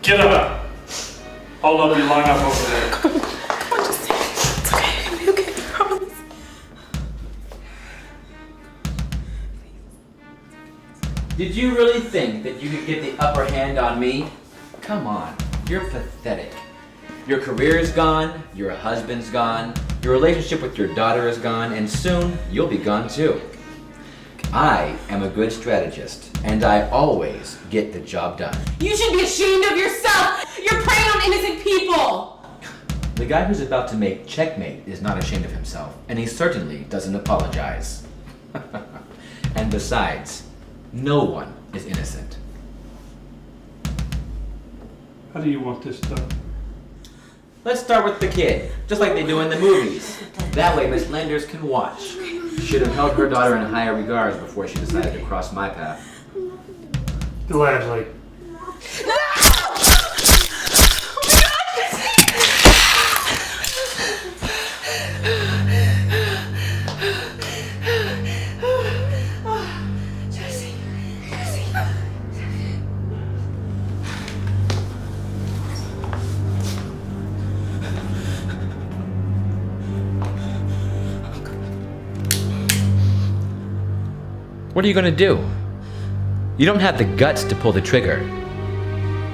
Get up! I'll let you line up over there. Come on, just say it. It's okay. It'll be okay. I promise. Did you really think that you could get the upper hand on me? Come on, you're pathetic. Your career is gone, your husband's gone, your relationship with your daughter is gone, and soon you'll be gone too. I am a good strategist, and I always get the job done. You should be ashamed of yourself! You're preying on innocent people! The guy who's about to make checkmate is not ashamed of himself, and he certainly doesn't apologize. And besides, no one is innocent. How do you want this done? Let's start with the kid, just like they do in the movies. That way Miss Landers can watch. Should have held her daughter in higher regards before she decided to cross my path. Gladly. What are you gonna do? You don't have the guts to pull the trigger.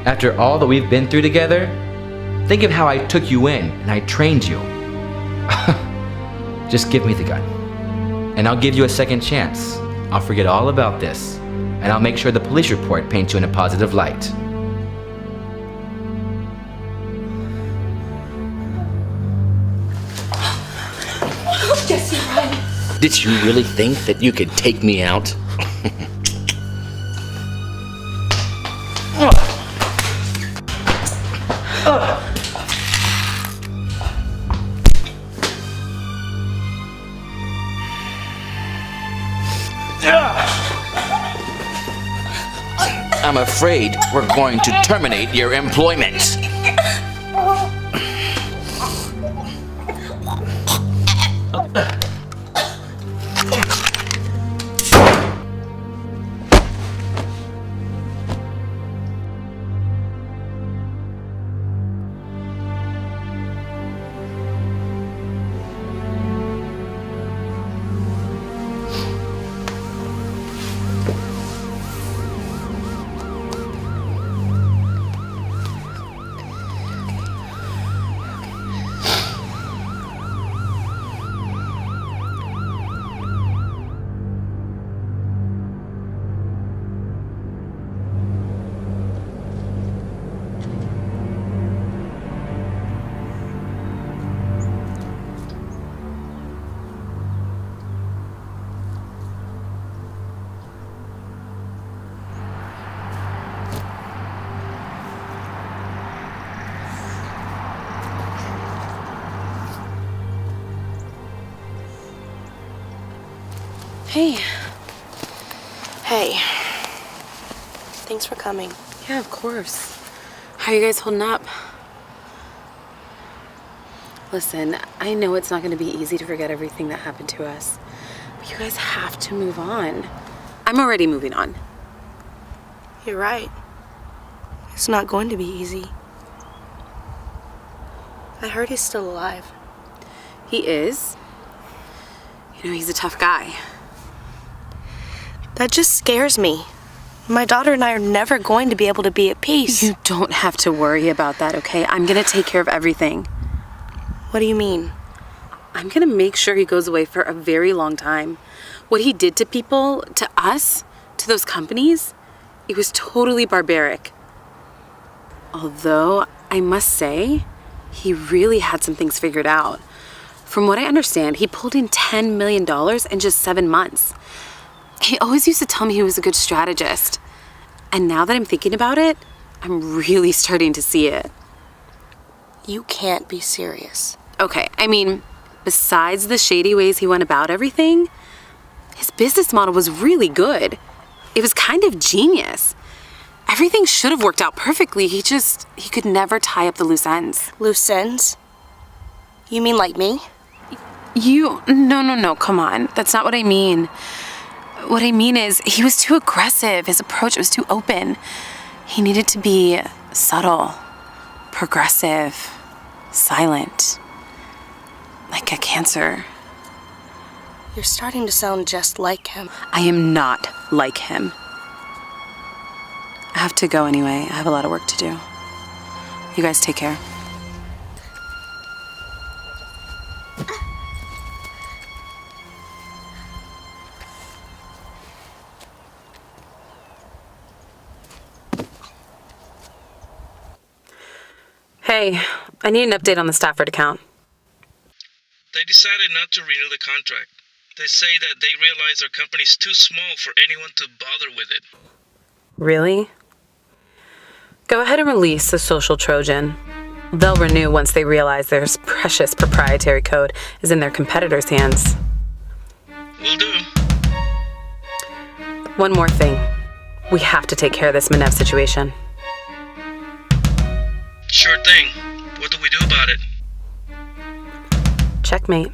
After all that we've been through together, think of how I took you in and I trained you. Just give me the gun, and I'll give you a second chance. I'll forget all about this, and I'll make sure the police report paints you in a positive light. Jesse, run! Did you really think that you could take me out? I'm afraid we're going to terminate your employment. Hey. Hey. Thanks for coming. Yeah, of course. How are you guys holding up? Listen, I know it's not going to be easy to forget everything that happened to us, but you guys have to move on. I'm already moving on. You're right. It's not going to be easy. I heard he's still alive. He is. You know, he's a tough guy. That just scares me. My daughter and I are never going to be able to be at peace. You don't have to worry about that, okay? I'm gonna take care of everything. What do you mean? I'm gonna make sure he goes away for a very long time. What he did to people, to us, to those companies, it was totally barbaric. Although, I must say, he really had some things figured out. From what I understand, he pulled in $10 million in just 7 months. He always used to tell me he was a good strategist. And now that I'm thinking about it, I'm really starting to see it. You can't be serious. Okay, I mean, besides the shady ways he went about everything, his business model was really good. It was kind of genius. Everything should have worked out perfectly. He could never tie up the loose ends. Loose ends? You mean like me? No, come on. That's not what I mean. What I mean is, he was too aggressive. His approach was too open. He needed to be subtle, progressive, silent, like a cancer. You're starting to sound just like him. I am not like him. I have to go anyway. I have a lot of work to do. You guys take care. Hey, I need an update on the Stafford account. They decided not to renew the contract. They say that they realize their company's too small for anyone to bother with it. Really? Go ahead and release the social Trojan. They'll renew once they realize their precious proprietary code is in their competitors' hands. Will do. One more thing. We have to take care of this Manev situation. Sure thing. What do we do about it? Checkmate.